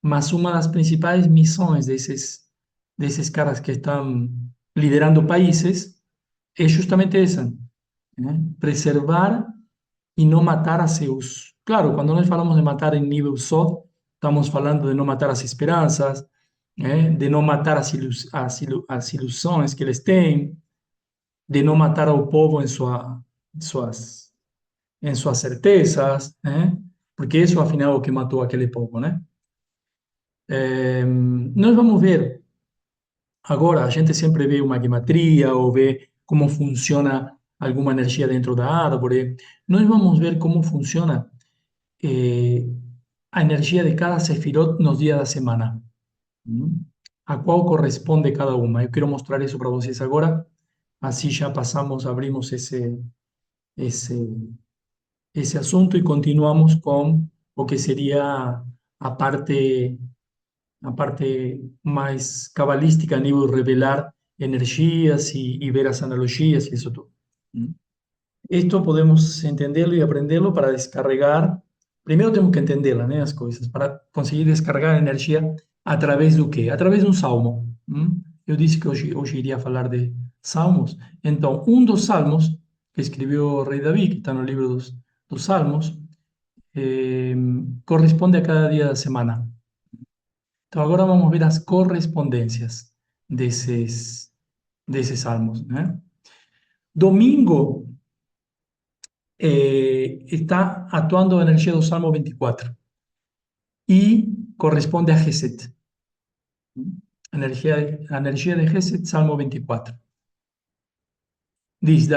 Mas uma das principais missões desses caras que estão liderando países é justamente essa, né? Preservar e não matar a seus. Claro, quando nós falamos de matar em nível soft, estamos falando de não matar as esperanças, né? De não matar as ilusões que eles têm, de não matar ao povo em suas certezas, né? Porque isso, afinal, é o que matou aquele povo, né? Nós vamos ver agora, a gente sempre vê uma gematria ou vê como funciona alguma energia dentro da árvore. Nós vamos ver como funciona eh, a energia de cada sefirot nos dias da semana, a qual corresponde cada uma. Eu quero mostrar isso para vocês agora, assim já passamos, abrimos esse, esse assunto e continuamos com o que seria a parte, a parte mais cabalística a nível de revelar energias e ver as analogias e isso tudo. Esto podemos entenderlo y aprenderlo para descarregar. Primero tenemos que entenderlas, ¿no? Las cosas, para conseguir descargar energía a través de qué? A través de un salmo. Yo dije que hoy iría a hablar de salmos. Entonces, dos salmos que escribió el rey David, que está en el libro dos salmos, corresponde a cada día de la semana. Entonces, ahora vamos a ver las correspondencias de esos salmos, ¿no? Domingo está actuando a energía del Salmo 24 y corresponde a Geset. Energía de Geset, Salmo 24. Dice,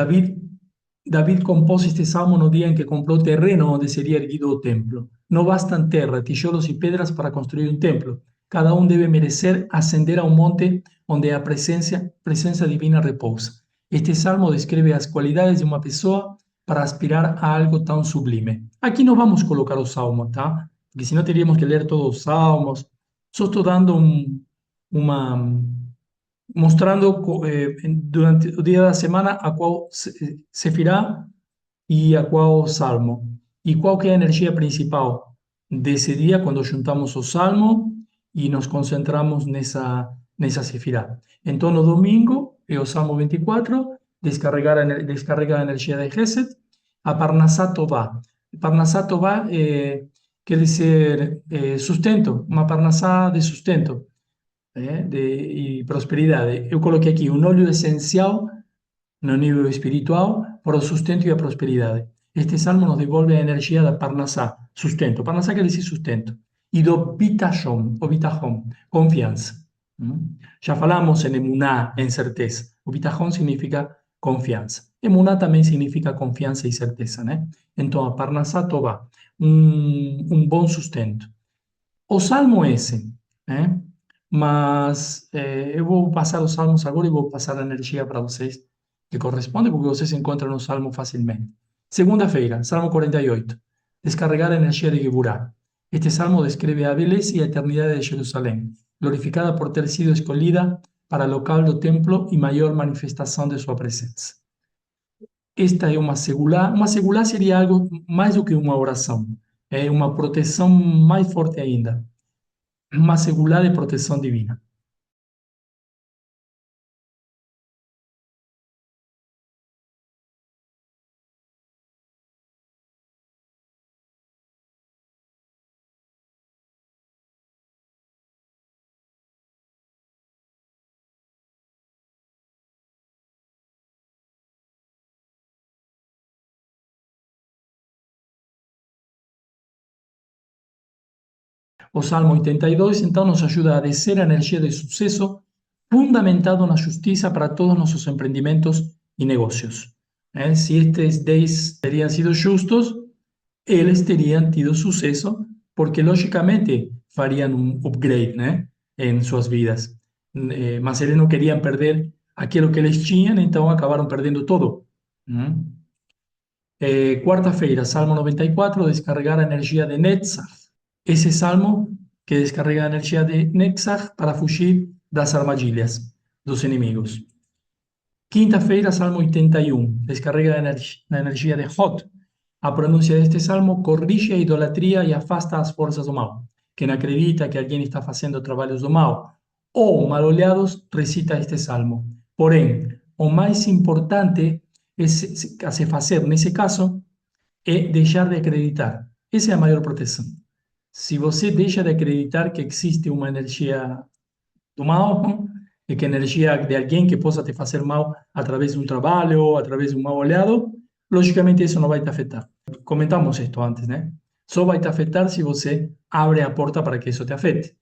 David compôs este salmo no día en que compró terreno donde sería erguido el templo. No bastan tierra, tijolos y pedras para construir un templo. Cada uno debe merecer ascender a un monte donde la presencia divina reposa. Este salmo describe las cualidades de una persona para aspirar a algo tan sublime. Aquí no vamos a colocar los salmos, ¿tá? Porque si no tendríamos que leer todos los salmos. Solo estoy dando una, mostrando durante o dia da semana a qual sefirá e a qual salmo. E qual que é a energia principal desse dia, quando juntamos o salmo e nos concentramos nessa sefirá. Então, no domingo, é o Salmo 24, descarrega a energia de Geset, a Parnassá Tová. Parnassá Tová quer dizer sustento, uma Parnassá de sustento. E prosperidade. Eu coloquei aqui um óleo essencial no nível espiritual para o sustento e a prosperidade. Este salmo nos devolve a energia da Parnassá, sustento. Parnassá quer dizer sustento. E do Bitachon, o Bitachon, confiança. Já falamos em Emuná, em certeza. O Bitachon significa confiança. Emuná também significa confiança e certeza, né? Então, a Parnassá Tová, bom sustento. O salmo é esse, né? Mas eu vou passar os salmos agora e vou passar a energia para vocês, que corresponde, porque vocês encontram o salmo facilmente. Segunda-feira, Salmo 48. Descarregar a energia de Geburá. Este salmo descreve a beleza e a eternidade de Jerusalém, glorificada por ter sido escolhida para local do templo e maior manifestação de sua presença. Esta é uma segulá. Uma segulá seria algo mais do que uma oração. É uma proteção mais forte ainda. Uma segulá de proteção divina. O Salmo 82, então, nos ajuda a descer a energia de sucesso fundamentado na justiça para todos nossos empreendimentos e negócios. Se estes 10 teriam sido justos, eles teriam tido sucesso, porque, logicamente, fariam um upgrade, em suas vidas. Mas eles não queriam perder aquilo que eles tinham, então acabaram perdendo todo. Quarta-feira, Salmo 94, descarregar a energia de Netzach. Esse salmo que descarrega a energia de Netzach para fugir das armadilhas dos inimigos. Quinta-feira, Salmo 81, descarrega a energia de Hod. A pronúncia deste salmo corrige a idolatria e afasta as forças do mal. Quem acredita que alguém está fazendo trabalhos do mal ou mal olhados, recita este salmo. Porém, o mais importante a se fazer nesse caso é deixar de acreditar. Essa é a maior proteção. Se você deixa de acreditar que existe uma energia do mal, e que a energia de alguém que possa te fazer mal através de um trabalho ou através de um mal olhado, logicamente isso não vai te afetar. Comentamos isto antes, Só vai te afetar se você abre a porta para que isso te afete.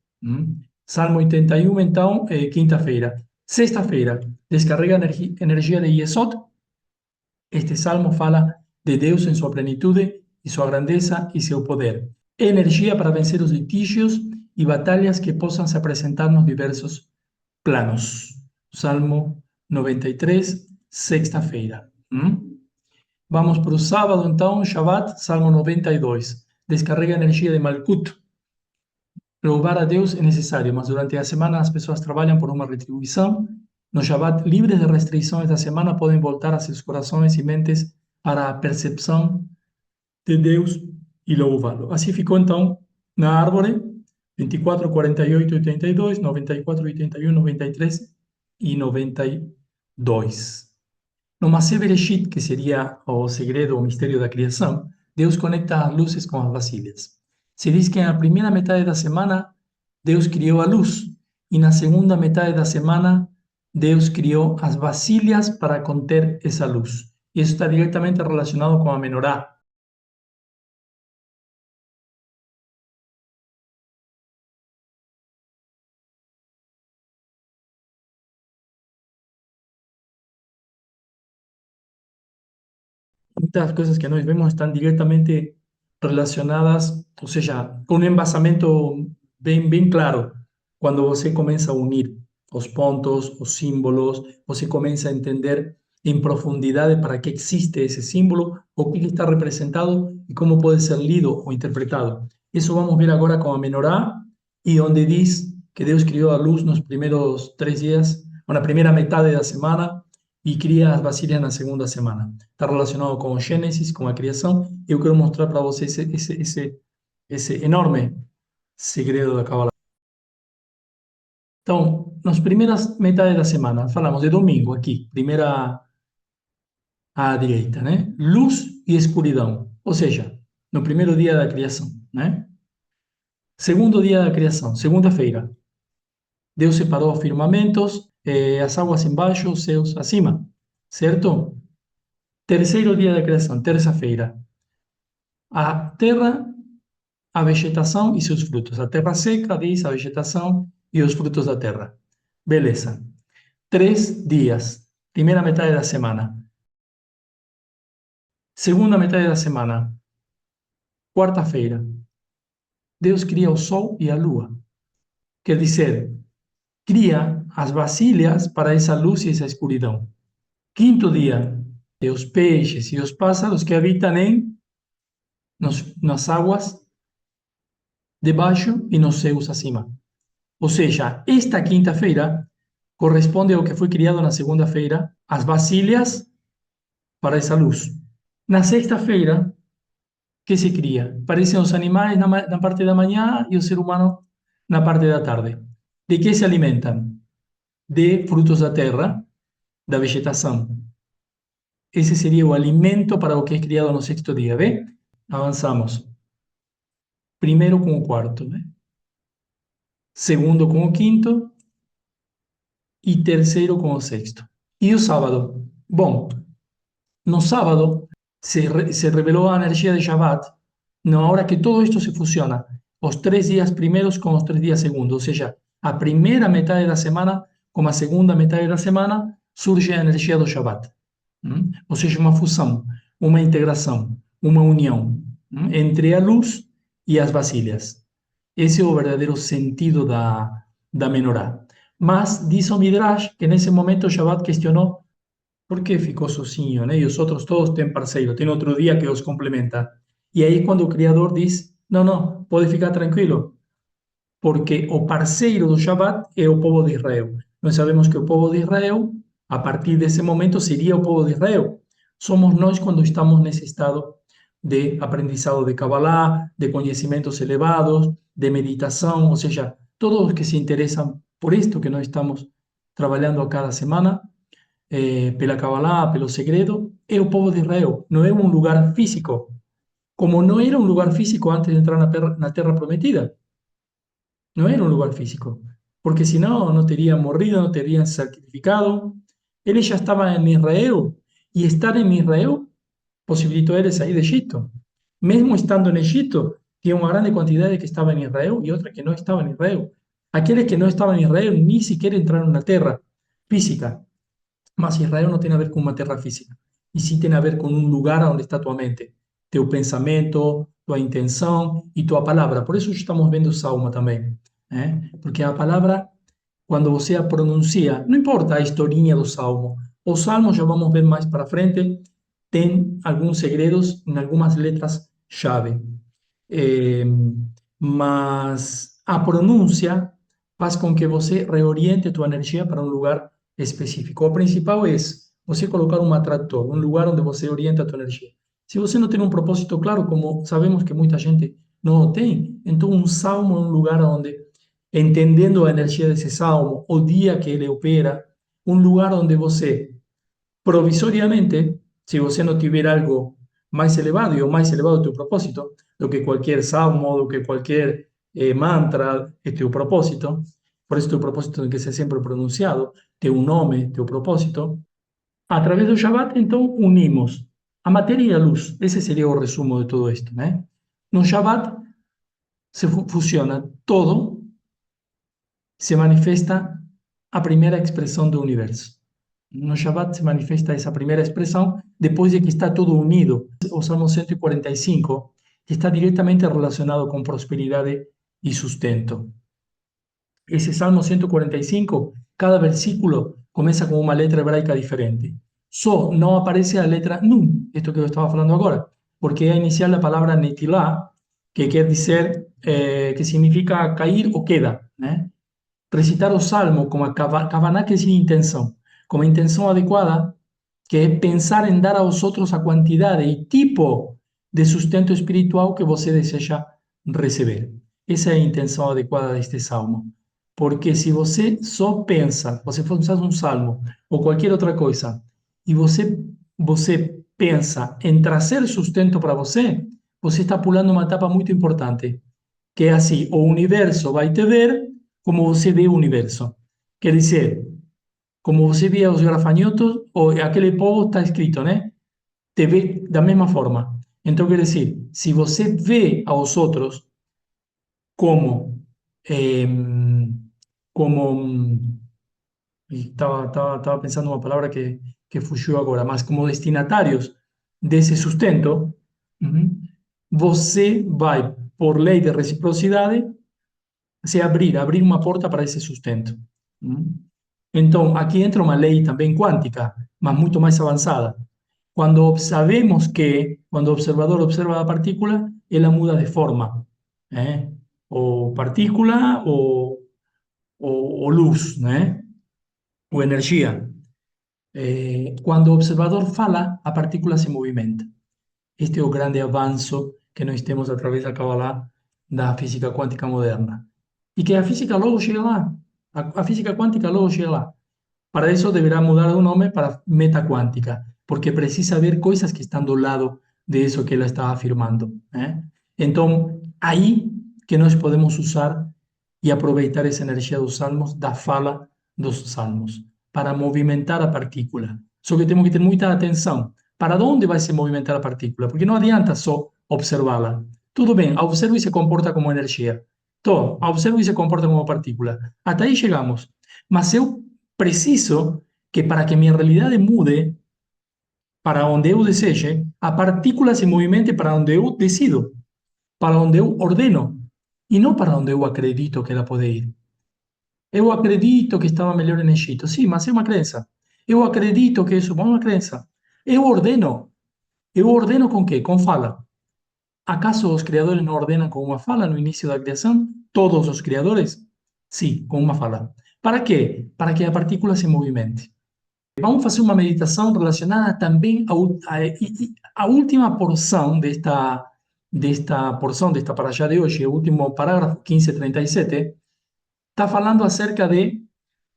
Salmo 81, então, quinta-feira. Sexta-feira, descarrega a energia de Yesod. Este salmo fala de Deus em sua plenitude e sua grandeza e seu poder. Energia para vencer os litígios e batalhas que possam se apresentar nos diversos planos. Salmo 93, sexta-feira. Vamos para o sábado, então, Shabbat, Salmo 92. Descarrega a energia de Malkut. Louvar a Deus é necessário, mas durante a semana as pessoas trabalham por uma retribuição. No Shabbat, livres de restrições da semana, podem voltar a seus corações e mentes para a percepção de Deus e louvá-lo. Assim ficou, então, na árvore, 24, 48, 82, 94, 81, 93 e 92. No Masé Bereshit, que seria o segredo, o mistério da criação, Deus conecta as luzes com as vasilhas. Se diz que na primeira metade da semana, Deus criou a luz, e na segunda metade da semana, Deus criou as vasilhas para conter essa luz. E isso está diretamente relacionado com a menorá. Muitas coisas que nós vemos estão diretamente relacionadas, ou seja, com um embasamento bem claro. Quando você começa a unir os pontos, os símbolos, você começa a entender em profundidade para que existe esse símbolo, o que está representado e como pode ser lido ou interpretado. Isso vamos ver agora com a menorá, e onde diz que Deus criou a luz nos primeiros 3 dias, ou na primeira metade da semana, e cria as vasilhas na segunda semana. Está relacionado com o Gênesis, com a criação. Eu quero mostrar para vocês esse enorme segredo da Kabbalah. Então, nas primeiras metades da semana, falamos de domingo aqui, primeira à direita, Luz e escuridão. Ou seja, no primeiro dia da criação, Segundo dia da criação, segunda-feira. Deus separou os firmamentos, as águas embaixo, os céus acima, certo? Terceiro dia da criação, terça-feira. A terra, a vegetação e seus frutos. A terra seca, diz a vegetação e os frutos da terra. Beleza. 3 dias. Primeira metade da semana. Segunda metade da semana. Quarta-feira. Deus cria o sol e a lua. Quer dizer, cria as vasilhas para essa luz e essa escuridão. Quinto dia, os peixes e os pássaros que habitam nas águas debaixo e nos céus acima. Ou seja, esta quinta-feira corresponde ao que foi criado na segunda-feira, as vasilhas para essa luz. Na sexta-feira, que se cria? Aparecem os animais na parte da manhã e o ser humano na parte da tarde. De que se alimentam? De frutos da terra, da vegetação. Esse seria o alimento para o que é criado no sexto dia, vê? Avançamos. Primeiro com o quarto, Segundo com o quinto e terceiro com o sexto. E o sábado? Bom, no sábado se revelou a energia de Shabbat, na hora que todo isto se fusiona. os 3 dias primeiros com os 3 dias segundos, ou seja, a primeira metade da semana com a segunda metade da semana, surge a energia do Shabbat. Ou seja, uma fusão, uma integração, uma união entre a luz e as vasilhas. Esse é o verdadeiro sentido da menorá. Mas diz o Midrash que nesse momento o Shabbat questionou por que ficou sozinho, né? E os outros todos têm parceiro, tem outro dia que os complementa. E aí quando o Criador diz, não, não, pode ficar tranquilo, porque o parceiro do Shabbat é o povo de Israel. Nós sabemos que o povo de Israel, a partir desse momento, seria o povo de Israel. Somos nós quando estamos nesse estado de aprendizado de Kabbalah, de conhecimentos elevados, de meditação, ou seja, todos os que se interessam por isto que nós estamos trabalhando a cada semana, pela Kabbalah, pelo segredo, é o povo de Israel, não é um lugar físico, como não era um lugar físico antes de entrar na terra prometida. No era un lugar físico, porque si no, no terían morrido, no terían sacrificado. Él ya estaba en Israel, y estar en Israel posibilitó a él salir de Egipto. Mesmo estando en Egipto, tiene una grande cantidad de que estaba en Israel y otra que no estaba en Israel. Aquellos que no estaban en Israel ni siquiera entraron en la tierra física. Mas Israel no tiene a ver con una tierra física, y sí tiene a ver con un lugar donde está tu mente, tu pensamento, tu intenção e tua palavra. Por isso estamos vendo o Salmo também, né? Porque a palavra, quando você a pronuncia, não importa a historinha do Salmo, o Salmo, já vamos ver mais para frente, tem alguns segredos em algumas letras-chave. Eh, mas a pronúncia faz com que você reoriente tua energia para um lugar específico. O principal é você colocar um atrator, um lugar onde você orienta a tua energia. Se você não tem um propósito claro, como sabemos que muita gente não tem, então um salmo é um lugar onde, entendendo a energia desse salmo, o dia que ele opera, um lugar onde você, provisoriamente, se você não tiver algo mais elevado, e o mais elevado é o teu propósito, do que qualquer salmo, do que qualquer mantra, é teu propósito, por isso teu propósito tem que ser sempre pronunciado, teu nome, teu propósito. Através do Shabbat, então, unimos a matéria e a luz. Esse seria o resumo de tudo isto, né? No Shabbat se fusiona todo, se manifesta a primeira expressão do universo. No Shabbat se manifesta essa primeira expressão depois de que está todo unido. O Salmo 145 está diretamente relacionado com prosperidade e sustento. Esse Salmo 145, cada versículo começa com uma letra hebraica diferente. Só não aparece a letra Nun, isto que eu estava falando agora, porque é a inicial da palavra Netilá, que quer dizer, que significa cair ou queda, né? Recitar o Salmo como a Kavaná, que é intenção, como a intenção adequada, que é pensar em dar aos outros a quantidade e tipo de sustento espiritual que você deseja receber. Essa é a intenção adequada deste salmo. Porque se você só pensa, você faz um salmo ou qualquer outra coisa, e você pensa em trazer sustento para você, você está pulando uma etapa muito importante, que é assim, o universo vai te ver como você vê o universo. Quer dizer, como você via os gafanhotos, ou aquele povo está escrito, né? Te vê da mesma forma. Então, quer dizer, se você vê aos outros como, como estava pensando uma palavra que fugiu agora, mas como destinatários desse sustento, você vai, por lei de reciprocidade, se abrir uma porta para esse sustento. Então, aqui entra uma lei também quântica, mas muito mais avançada. Quando sabemos que, quando o observador observa a partícula, ela muda de forma, ou partícula ou luz, né? Ou energia. Quando o observador fala, a partícula se movimenta. Este é o grande avanço que nós temos através da Kabbalah, da física quântica moderna. E que a física logo chega lá. A física quântica logo chega lá. Para isso deverá mudar o nome para metaquântica, porque precisa ver coisas que estão do lado de isso que ela está afirmando, né? Então, aí que nós podemos usar e aproveitar essa energia dos salmos, da fala dos salmos, para movimentar a partícula. Só que temos que ter muita atenção. Para onde vai se movimentar a partícula? Porque não adianta só observá-la. Tudo bem, observo e se comporta como energia. Tô, observo e se comporta como partícula. Até aí chegamos. Mas eu preciso que para que minha realidade mude, para onde eu deseje, a partícula se movimente para onde eu decido, para onde eu ordeno, e não para onde eu acredito que ela pode ir. Eu acredito que estava melhor no Egito. Sim, mas é uma crença. Eu acredito que isso é uma crença. Eu ordeno. Eu ordeno com quê? Com fala. ¿Acaso os criadores no ordenan con una fala no inicio da creación? ¿Todos os criadores? Sí, con uma fala. Para quê? Para que a partícula se movimente. Vamos fazer uma meditação relacionada também à última porção desta porção, desta paraxá de hoje, o último parágrafo 15:37, está falando acerca de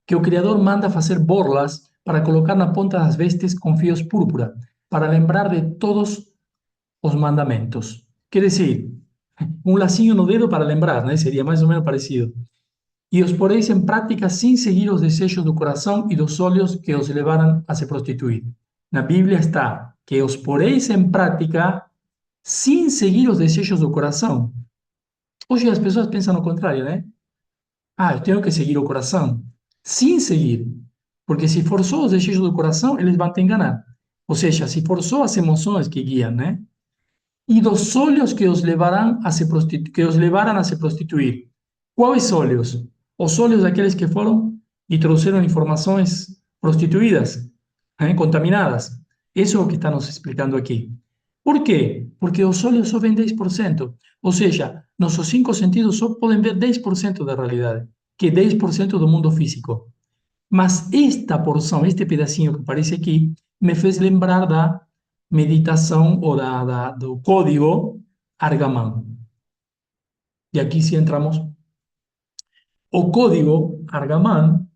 que o Criador manda fazer borlas para colocar na ponta das vestes com fios púrpura, para lembrar de todos os mandamentos. Quer dizer, um lacinho no dedo para lembrar, né? Seria mais ou menos parecido. E os poreis em prática sem seguir os desejos do coração e dos olhos que os levaram a se prostituir. Na Bíblia está que os poreis em prática sem seguir os desejos do coração. Hoje as pessoas pensam o contrário, né? Ah, eu tenho que seguir o coração. Sem seguir. Porque se for só os desejos do coração, eles vão te enganar. Ou seja, se for só as emoções que guiam, né? E dos olhos que os levarão a se prostituir. Quais olhos? Os olhos daqueles que foram e trouxeram informações prostituídas, contaminadas. Isso é o que está nos explicando aqui. Por quê? Porque os olhos só veem 10%. Ou seja, nossos cinco sentidos só podem ver 10% da realidade, que é 10% do mundo físico. Mas esta porção, este pedacinho que aparece aqui, me fez lembrar da meditação ou do código Argamán. E aqui sim entramos. O código Argamán,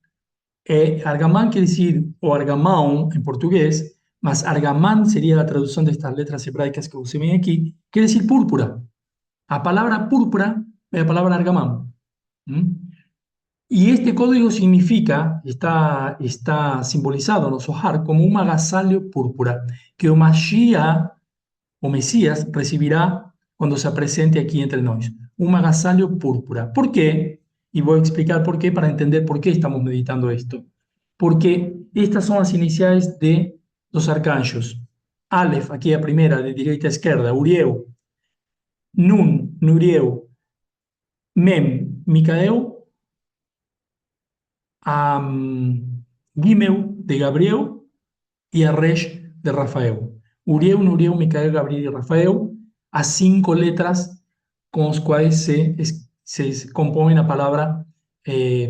Argamán quer dizer, o Argamão em português, mas Argamán seria a tradução destas letras hebraicas que você vê aqui, quer dizer púrpura. A palavra púrpura é a palavra Argamán. Y este código significa, está simbolizado en los Zohar como un agasalho púrpura que o Mashiach, o Mesías, recibirá cuando se presente aquí entre nosotros. Un agasalho púrpura. ¿Por qué? Y voy a explicar por qué para entender por qué estamos meditando esto. Porque estas son las iniciales de los arcanjos. Aleph, aquí a primera, de derecha a izquierda, Uriel. Nun, Nuriel. Mem, Micael. A Gimel de Gabriel y a Resh de Rafael. Uriel, Nuriel, Micael, Gabriel y Rafael, as cinco letras com as quais se compõe a palavra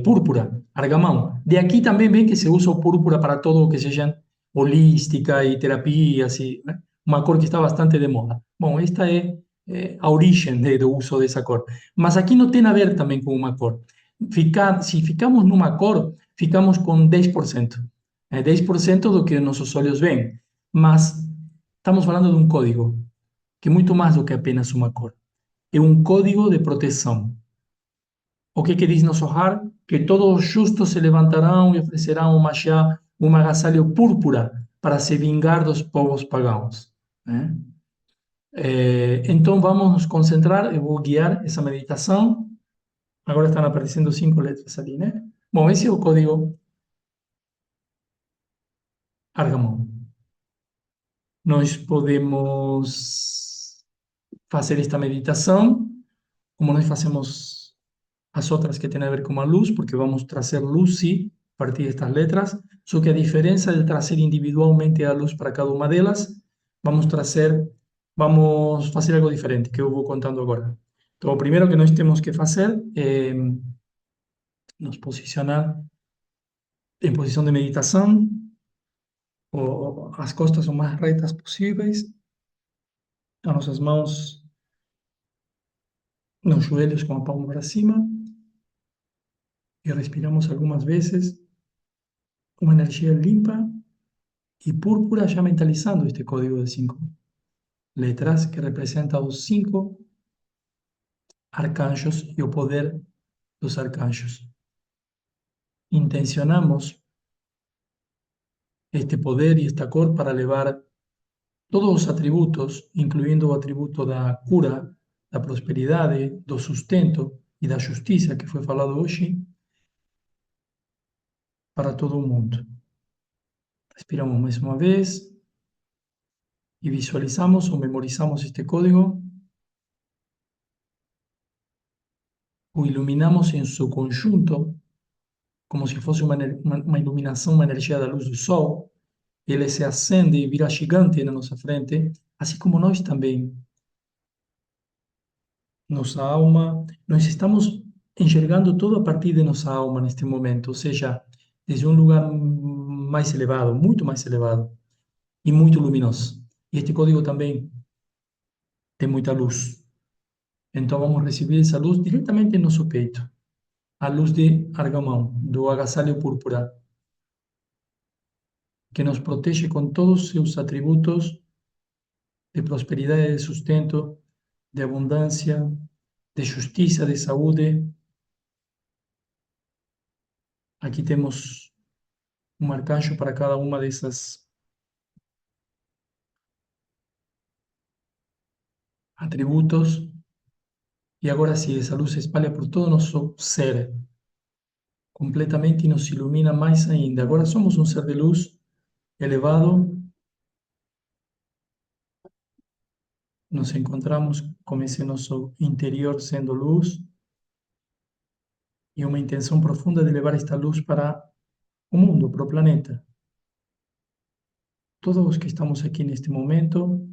púrpura, argamão. De aqui também vem que se usa o púrpura para todo o que seja holística e terapias, né? Uma cor que está bastante de moda. Bom, esta é a origem do uso dessa cor. Mas aqui não tem a ver também com uma cor. Se ficamos numa cor, ficamos com 10%. 10% do que nossos olhos veem. Mas estamos falando de um código, que é muito mais do que apenas uma cor. É um código de proteção. O que diz no Zohar? Que todos os justos se levantarão e oferecerão ao Mashiach um agasalho púrpura para se vingar dos povos pagãos. Né? Então vamos nos concentrar, eu vou guiar essa meditação. Agora estão aparecendo 5 letras ali, né? Bom, esse é o código Argamão. Nós podemos fazer esta meditação, como nós fazemos as outras que têm a ver com a luz, porque vamos trazer luz, sim, a partir destas letras, só que a diferença de trazer individualmente a luz para cada uma delas, vamos fazer algo diferente, que eu vou contando agora. Então, o primeiro que nós temos que fazer é nos posicionar em posição de meditação, as costas o mais retas possíveis, as nossas mãos nos joelhos com a palma para cima, e respiramos algumas vezes uma energia limpa e púrpura, já mentalizando este código de 5 letras que representa os 5 arcanjos e o poder dos arcanjos. Intencionamos este poder e esta cor para levar todos os atributos, incluindo o atributo da cura, da prosperidade, do sustento e da justiça que foi falado hoje para todo o mundo. Respiramos mais uma vez e visualizamos ou memorizamos este código, o iluminamos em seu conjunto, como se fosse uma iluminação, uma energia da luz do sol. Ele se acende e vira gigante na nossa frente, assim como nós também. Nossa alma, nós estamos enxergando tudo a partir de nossa alma neste momento, ou seja, desde um lugar mais elevado, muito mais elevado e muito luminoso. E este código também tem muita luz. Então vamos receber essa luz diretamente em nosso peito, a luz de Argamão, do agasalho púrpura, que nos protege com todos os seus atributos de prosperidade, de sustento, de abundância, de justiça, de saúde. Aqui temos um arcanjo para cada uma dessas atributos. E agora sim, essa luz se espalha por todo o nosso ser, completamente e nos ilumina mais ainda. Agora somos um ser de luz elevado, nos encontramos com esse nosso interior sendo luz e uma intenção profunda de levar esta luz para o mundo, para o planeta. Todos os que estamos aqui neste momento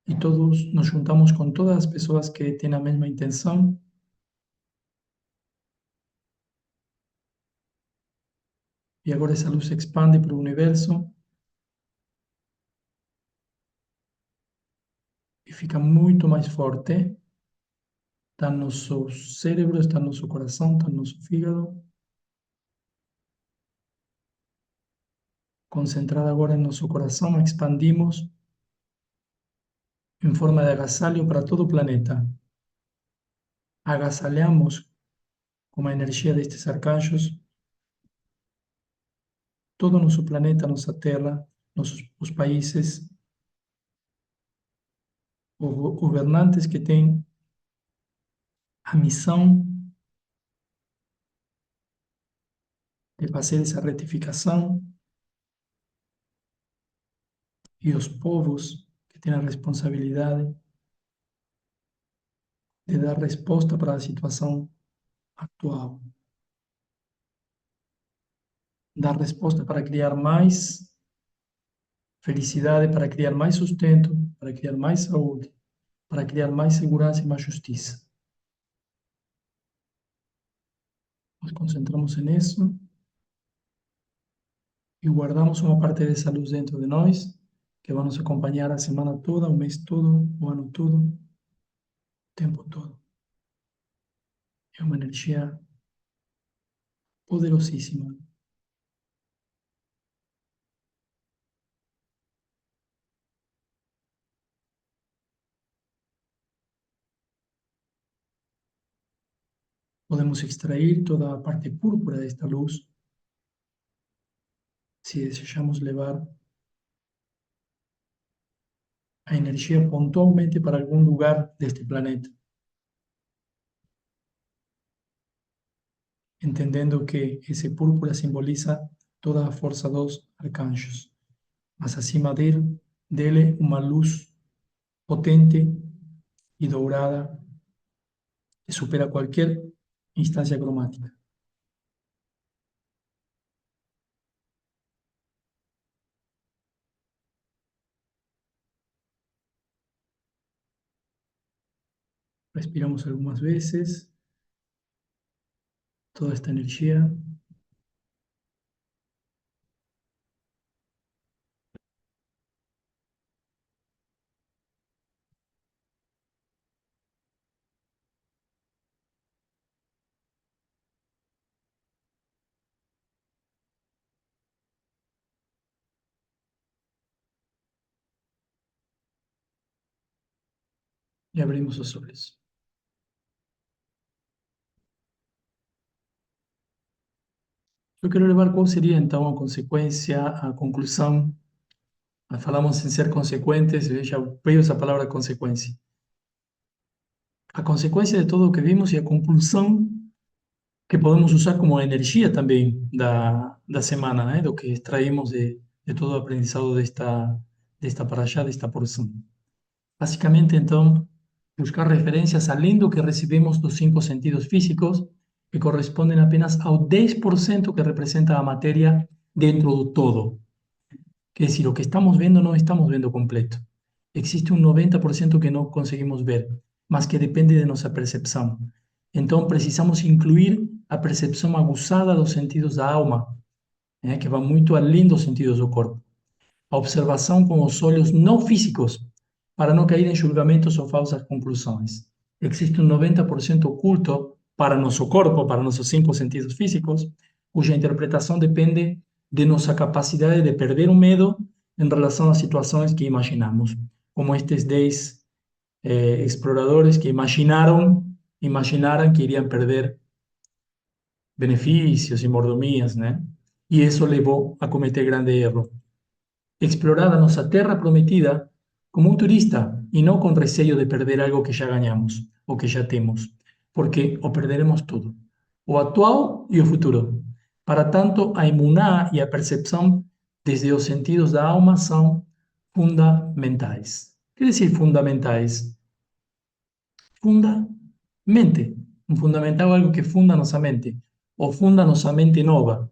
e todos nos juntamos com todas as pessoas que têm a mesma intenção. E agora essa luz se expande para o universo e fica muito mais forte. Está no nosso cérebro, está no nosso coração, está no nosso fígado. Concentrada agora em nosso coração, expandimos em forma de agasalho para todo o planeta. Agasalhamos com a energia destes arcanjos todo o nosso planeta, nossa Terra, os países, os governantes que têm a missão de fazer essa retificação e os povos que têm a responsabilidade de dar resposta para a situação atual. Dar resposta para criar mais felicidade, para criar mais sustento, para criar mais saúde, para criar mais segurança e mais justiça. Nos concentramos nisso e guardamos uma parte dessa luz dentro de nós, que vai nos acompanhar a semana toda, o mês todo, o ano todo, o tempo todo. É uma energia poderosíssima. Podemos extrair toda a parte púrpura desta luz, se desejamos levar a energia pontualmente para algum lugar deste planeta, entendendo que esse púrpura simboliza toda a força dos arcanjos, mas acima dele uma luz potente e dourada que supera qualquer instância cromática. Respiramos algumas vezes toda esta energia e abrimos os olhos. Eu quero levar qual seria então a consequência, a conclusão, Falamos em ser consequentes, já veio essa palavra consequência. A consequência de tudo o que vimos e a compulsão que podemos usar como energia também da semana, né? Do que extraímos de todo o aprendizado desta parashá, desta porção. Basicamente, então, buscar referências além do que recebemos dos cinco sentidos físicos, que correspondem apenas ao 10% que representa a matéria dentro do todo. Quer dizer, o que estamos vendo não estamos vendo completo. Existe um 90% que não conseguimos ver, mas que depende de nossa percepção. Então, precisamos incluir a percepção aguçada dos sentidos da alma, né, que vai muito além dos sentidos do corpo. A observação com os olhos não físicos, para não cair em julgamentos ou falsas conclusões. Existe um 90% oculto para nosso corpo, para nossos cinco sentidos físicos, cuja interpretação depende de nossa capacidade de perder o medo em relação às situações que imaginamos, como estes 10 exploradores que imaginaram que iriam perder benefícios e mordomias, né? E isso levou a cometer grande erro. Explorar a nossa terra prometida como um turista e não com receio de perder algo que já ganhamos ou que já temos, porque o perderemos tudo, o atual e o futuro. Para tanto, a emuná e a percepção desde os sentidos da alma são fundamentais. Quer dizer fundamentais? Fundamente. Um fundamental é algo que funda nossa mente, ou funda nossa mente nova.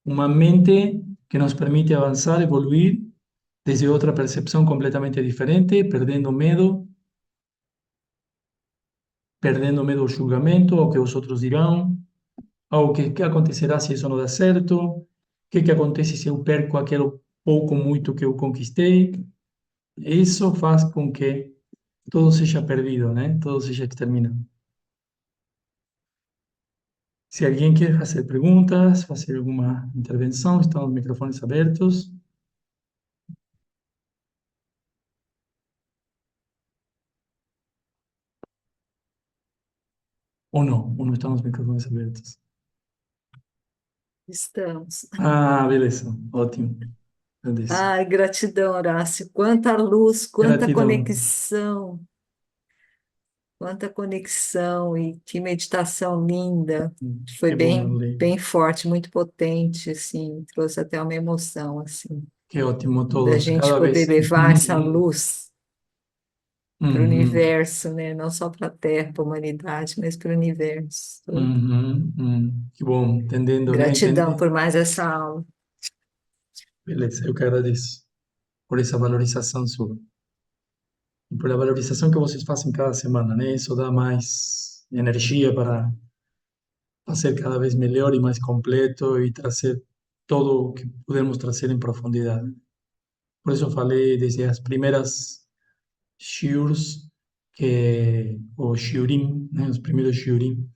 Uma mente que nos permite avançar, evoluir desde outra percepção completamente diferente, perdendo medo ao julgamento, ao que os outros dirão, ao que acontecerá se isso não dá certo, o que acontece se eu perco aquilo pouco, muito que eu conquistei. Isso faz com que todo seja perdido, né? Todo seja exterminado. Se alguém quer fazer perguntas, fazer alguma intervenção, estão os microfones abertos. Ou não estão os microfones abertos. Estamos. Ah, beleza, ótimo. Agradeço. Ai, gratidão, Horácio. Quanta luz, Gratidão. quanta conexão e que meditação linda. Foi Que bom, bem, Arley. bem forte, muito potente, assim, trouxe até uma emoção, assim, Que ótimo da todos. gente Cada poder vez. levar essa luz para o Uhum, universo, né? Não só para a Terra, para a humanidade, mas para o universo todo. Que bom, entendendo, né? Gratidão Entende? por mais essa aula. Beleza, eu que agradeço por essa valorização sua. E por a valorização que vocês fazem cada semana, né? Isso dá mais energia para fazer cada vez melhor e mais completo e trazer todo o que podemos trazer em profundidade. Por isso eu falei desde as primeiras shiurs, o shiurim, né? Os primeiros shiurim,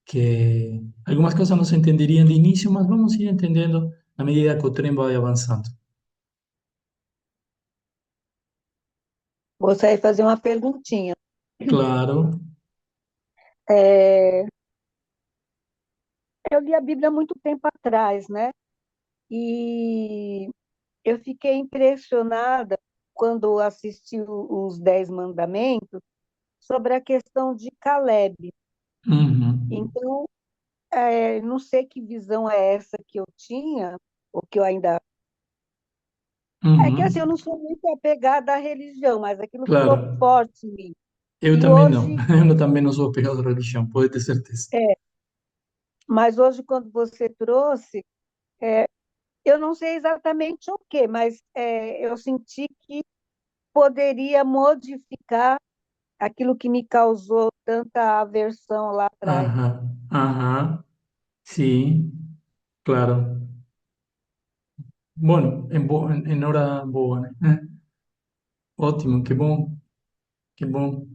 que algumas coisas não se entenderiam de início, mas vamos ir entendendo na medida que o trem vai avançando. Gostaria de fazer uma perguntinha. Claro. É, eu li a Bíblia há muito tempo atrás, né? E eu fiquei impressionada quando assisti os Dez Mandamentos sobre a questão de Caleb. Uhum. Então, não sei que visão é essa que eu tinha, ou que eu ainda. É que assim, eu Uhum. não sou muito apegada à religião, mas aquilo ficou Claro. forte em mim. Eu E também não. hoje, Eu também não sou apegado à religião, pode ter certeza. é, mas hoje, quando você trouxe, eu não sei exatamente o que, mas eu senti que poderia modificar aquilo que me causou tanta aversão lá atrás. Aham. Aham. Sim, claro. Bueno, en hora boa, né? Ótimo, que bom, que bom.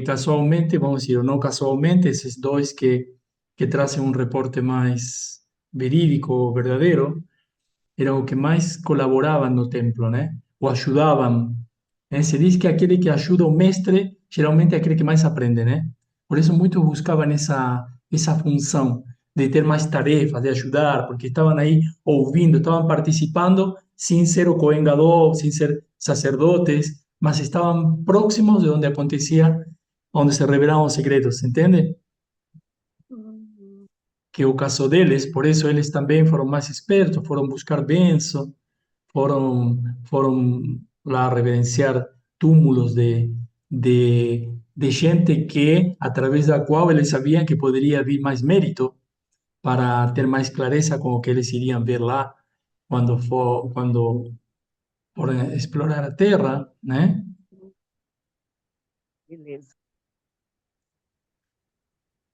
Casualmente, vamos dizer, ou não casualmente, esses dois que trazem um reporte mais verídico, verdadeiro, eram o que mais colaboravam no templo, né? O ajudavam. Se diz que aquele que ajuda o mestre, geralmente é aquele que mais aprende, né? Por isso muitos buscavam essa função de ter mais tarefas, de ajudar, porque estavam aí ouvindo, estavam participando sem ser o Cohen Gadol, sacerdotes, mas estaban próximos de donde acontecía, donde se revelaban los secretos, ¿entiende? Uhum. Que o caso deles, por isso eles também foram mais espertos, foram buscar bênção, foram lá reverenciar túmulos de gente que, através da qual eles sabiam que poderia vir mais mérito para ter mais clareza com o que eles iriam ver lá quando forem explorar a Terra, né? Beleza.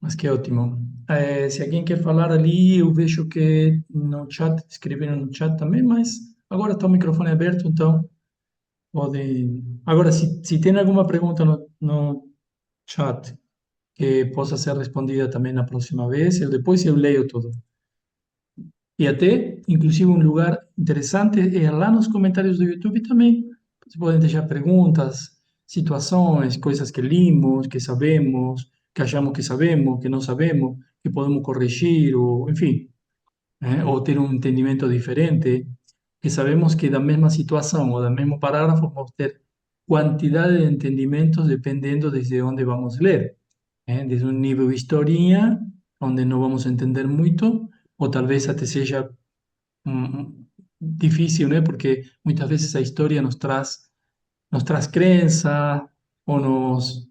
Mas que ótimo. Se alguém quer falar ali, eu vejo que no chat, escreveram no chat também, mas agora está o microfone aberto, então pode. Agora, se tem alguma pergunta no chat que possa ser respondida também na próxima vez, eu depois eu leio tudo. E até, inclusive, um lugar interessante é lá nos comentários do YouTube também. Vocês podem deixar perguntas, situações, coisas que limos, que sabemos, que achamos que sabemos, que não sabemos, que podemos corrigir, ou enfim, ou ter um entendimento diferente, que sabemos que da mesma situação ou do mesmo parágrafo vamos ter quantidade de entendimentos dependendo desde onde vamos ler. Desde um nível historinha, onde não vamos entender muito, ou talvez até seja difícil, né? Porque muitas vezes a história nos traz crença ou nos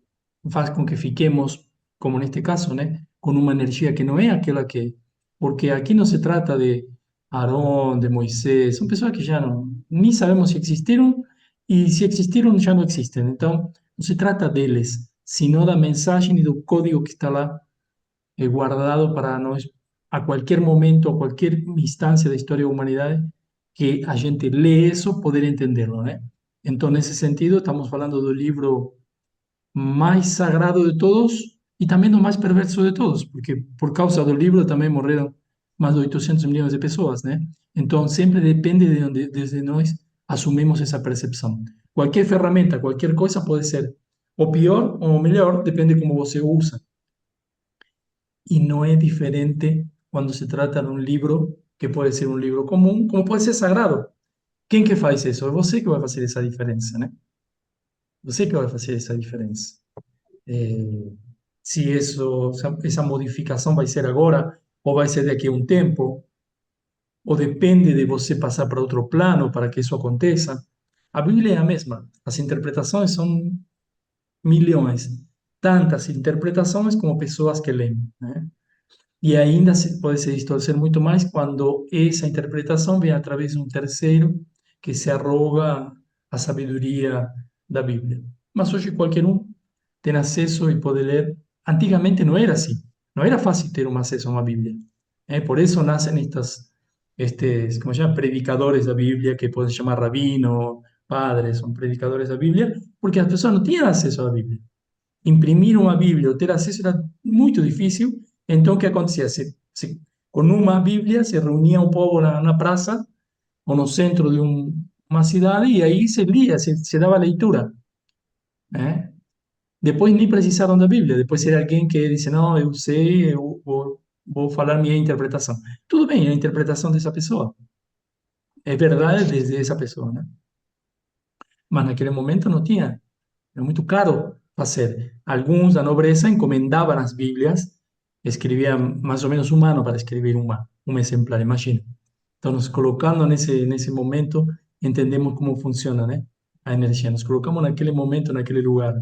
faz com que fiquemos, como neste caso, né? Com uma energia que não é aquela que... Porque aqui não se trata de Aarón, de Moisés, são pessoas que já não, nem sabemos se existiram e se existiram já não existem. Então, não se trata deles, sino da mensagem e do código que está lá guardado para nós, a qualquer momento, a qualquer instância da história da humanidade, que a gente lê isso, poder entendê-lo, né? Então, nesse sentido, estamos falando do livro mais sagrado de todos e também do mais perverso de todos, porque por causa do livro também morreram mais de 800 milhões de pessoas, né? Então, sempre depende de onde desde nós assumimos essa percepção. Qualquer ferramenta, qualquer coisa pode ser o pior ou o melhor, depende como você usa. Y no es diferente cuando se trata de un libro que puede ser un libro común, como puede ser sagrado. Quem que faz isso? É você que vai fazer essa diferença, né? Você que vai fazer essa diferença. Se isso, essa modificação vai ser agora ou vai ser daqui a um tempo, ou depende de você passar para outro plano para que isso aconteça. A Bíblia é a mesma. As interpretações são milhões. Tantas interpretações como pessoas que leem, né? E ainda pode se distorcer muito mais quando essa interpretação vem através de um terceiro que se arroga a sabedoria da Bíblia. Mas hoje qualquer um tem acesso e pode ler. Antigamente não era assim. Não era fácil ter um acesso a uma Bíblia. Por isso nascem como se chama, predicadores da Bíblia, que podem chamar rabino, padres, são predicadores da Bíblia, porque as pessoas não tinham acesso à Bíblia. Imprimir uma Bíblia ou ter acesso era muito difícil. Então, o que acontecia? Com uma Bíblia se reunia um povo na praça ou no centro de uma cidade e aí se lia, se dava leitura, né? Depois nem precisaram da Bíblia, depois era alguém que disse, não, eu sei, eu vou falar minha interpretação. Tudo bem, é a interpretação dessa pessoa. É verdade desde essa pessoa, né? Mas naquele momento não tinha. Era muito caro fazer. Alguns da nobreza encomendavam as Bíblias, escreviam mais ou menos um ano para escrever um exemplar, imagina. Então, nos colocando nesse momento, entendemos como funciona, né? A energia. Nos colocamos naquele momento, naquele lugar.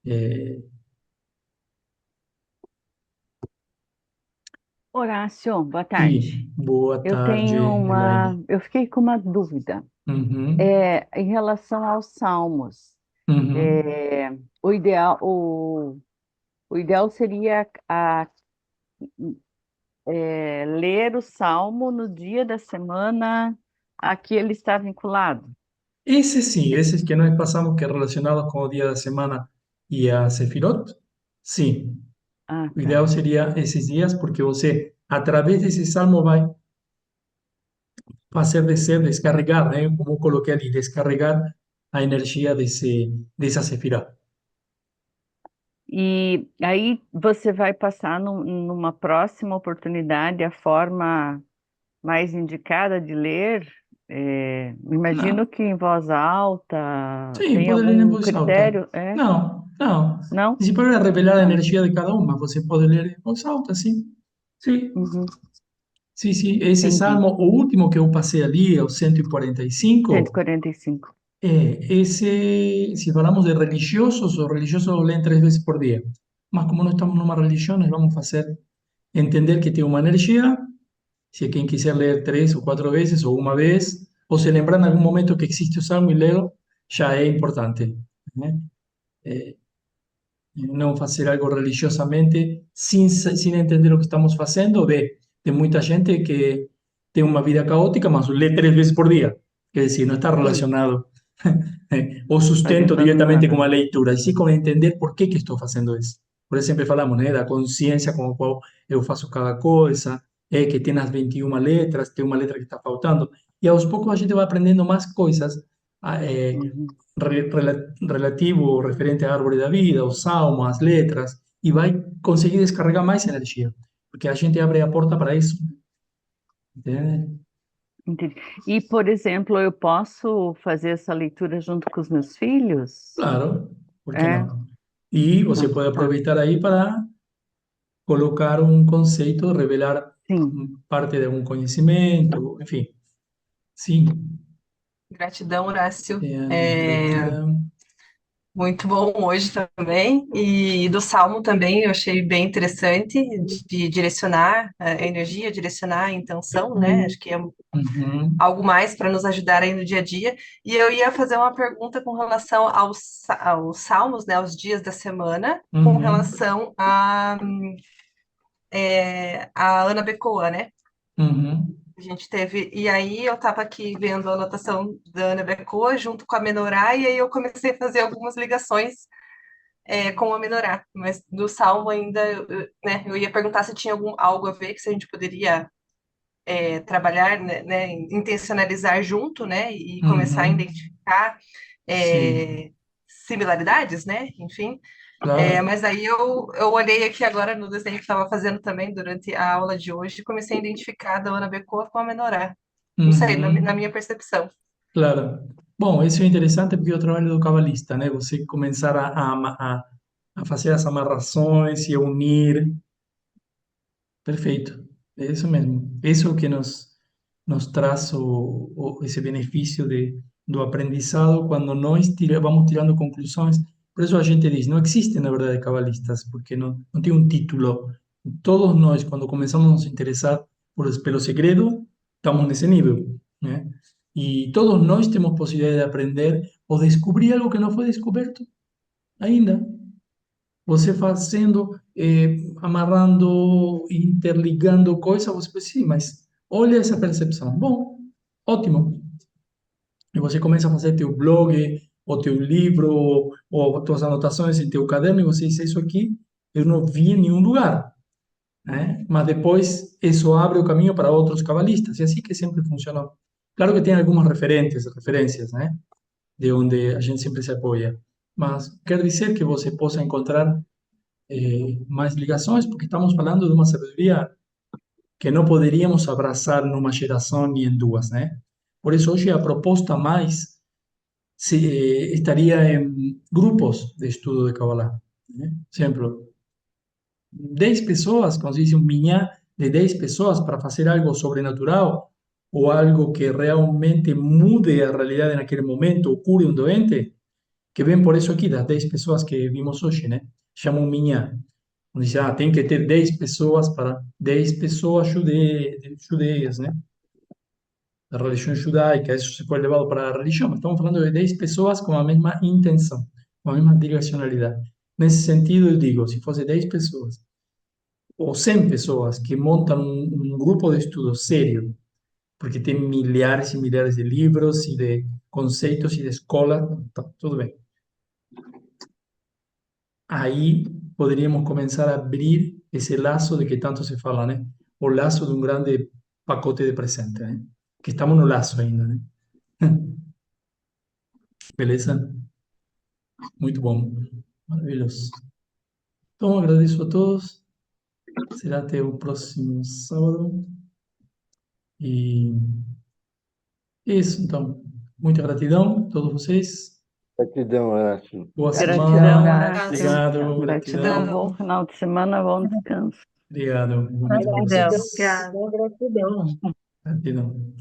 É, Horácio, boa e tarde. boa Eu tarde, tenho Elaine. eu fiquei com uma dúvida. Uhum, Em relação aos salmos. uhum. É, o ideal, o ideal seria ler o salmo no dia da semana a que ele está vinculado. Esse sim, esses que nós passamos que é relacionado com o dia da semana e a Sefirot, sim. Ah, O tá. ideal seria esses dias, porque você, através desse salmo, vai fazer descer, descarregar, né? Como eu coloquei ali, descarregar a energia dessa Sefirah. E aí você vai passar numa próxima oportunidade a forma mais indicada de ler Imagino Não. que em voz alta Sim, tem pode ler em algum voz alta. critério? É? Não, não. Não? E se para revelar a Tá. energia de cada uma, você pode ler em voz alta, sim. Sim, Uhum, sim, sim. Esse entendi. salmo, o último que eu passei ali, é o 145, 145. ese, si falamos de religiosos, os religiosos leen 3 veces por día. Mas como no estamos numa religião, nós vamos fazer entender que tem uma energia, se quem quiser ler 3 ou 4 veces ou uma vez, ou se lembrar em algum momento que existe o salmo e lê-lo, já é importante, né? Não fazer algo religiosamente sem entender o que estamos fazendo. Tem muita gente que tem uma vida caótica, mas lê 3 vezes por dia. Quer dizer, não está Sim, relacionado o não está sustento adiantando diretamente com nada. a leitura, e sim com entender por que estou fazendo isso. Por isso sempre falamos, né, da consciência com a qual eu faço cada coisa, que tem as 21 letras, tem uma letra que está faltando, e aos poucos a gente vai aprendendo mais coisas, Uhum. relativo ou referente à árvore da vida, o salmo, as letras, e vai conseguir descarregar mais energia, porque a gente abre a porta para isso, entende? Entendi. E, por exemplo, eu posso fazer essa leitura junto com os meus filhos? Claro, por que É? não? E você Ah, pode tá. aproveitar aí para colocar um conceito, revelar Sim. parte de algum conhecimento, enfim. Sim, Gratidão, Horácio. gratidão. Muito bom hoje também. E do Salmo também eu achei bem interessante de direcionar a energia, direcionar a intenção, né? Acho que é Uhum, algo mais para nos ajudar aí no dia a dia. E eu ia fazer uma pergunta com relação aos salmos, né? Aos dias da semana, com uhum, relação a Ana Becoa, né? uhum, A gente teve. E aí eu estava aqui vendo a anotação da Ana Becoa junto com a Menorá, e aí eu comecei a fazer algumas ligações com a Menorá, mas do Salmo ainda, né, eu ia perguntar se tinha algo a ver, que se a gente poderia trabalhar, né, intencionalizar junto, né, e começar a uhum. identificar Sim, é, similaridades, né, enfim. claro. Mas aí eu olhei aqui agora no desenho que estava fazendo também durante a aula de hoje e comecei a identificar a da Ana Becoa com a Menorá. Não sei, na Uhum, minha percepção. claro. Bom, isso é interessante porque é o trabalho do cabalista, né? Você começar a fazer as amarrações e a unir. Perfeito, é isso mesmo. Isso é o que nos traz esse benefício do aprendizado quando nós vamos tirando conclusões. Por isso a gente diz, não existe, na verdade, cabalistas, porque não tem um título. Todos nós, quando começamos a nos interessar pelo segredo, estamos nesse nível, né? E todos nós temos possibilidade de aprender ou descobrir algo que não foi descoberto ainda. Você fazendo, amarrando, interligando coisas, você pensa, sim, mas olha essa percepção. Bom, ótimo. E você começa a fazer teu blog, ou teu livro, ou tuas anotações em teu caderno, e você diz, isso aqui eu não vi em nenhum lugar, né? Mas depois isso abre o caminho para outros cabalistas, e assim que sempre funciona. Claro que tem algumas referências, né? De onde a gente sempre se apoia. Mas quer dizer que você possa encontrar mais ligações, porque estamos falando de uma sabedoria que não poderíamos abraçar numa geração nem em duas, né? Por isso, hoje a proposta mais estaria em grupos de estudo de Kabbalah, né? Por exemplo, 10 pessoas, como se diz, um minhá de 10 pessoas para fazer algo sobrenatural ou algo que realmente mude a realidade naquele momento, ou cure um doente, que vem por isso aqui, das 10 pessoas que vimos hoje, né? Chamam minhá. Diz, tem que ter 10 pessoas para 10 pessoas judeias, né? Da religião judaica, isso se foi levado para a religião, mas estamos falando de 10 pessoas com a mesma intenção, com a mesma direcionalidade. Nesse sentido, eu digo, se fosse 10 pessoas ou 100 pessoas que montam um grupo de estudo sério, porque tem milhares e milhares de livros e de conceitos e de escola, tá, tudo bem. Aí poderíamos começar a abrir esse laço de que tanto se fala, né? O laço de um grande pacote de presente, né? Que estamos no laço ainda, né? Beleza? Muito bom. Maravilhoso. Então, agradeço a todos. Será até o próximo sábado. E Isso, então. Muita gratidão a todos vocês. Gratidão, Horácio. Boa Gratidão, semana. Horácio. Obrigado, Gratidão, bom gratidão. final de semana, bom descanso. Obrigado. Igualmente para Gratidão. vocês. Gratidão. Gratidão.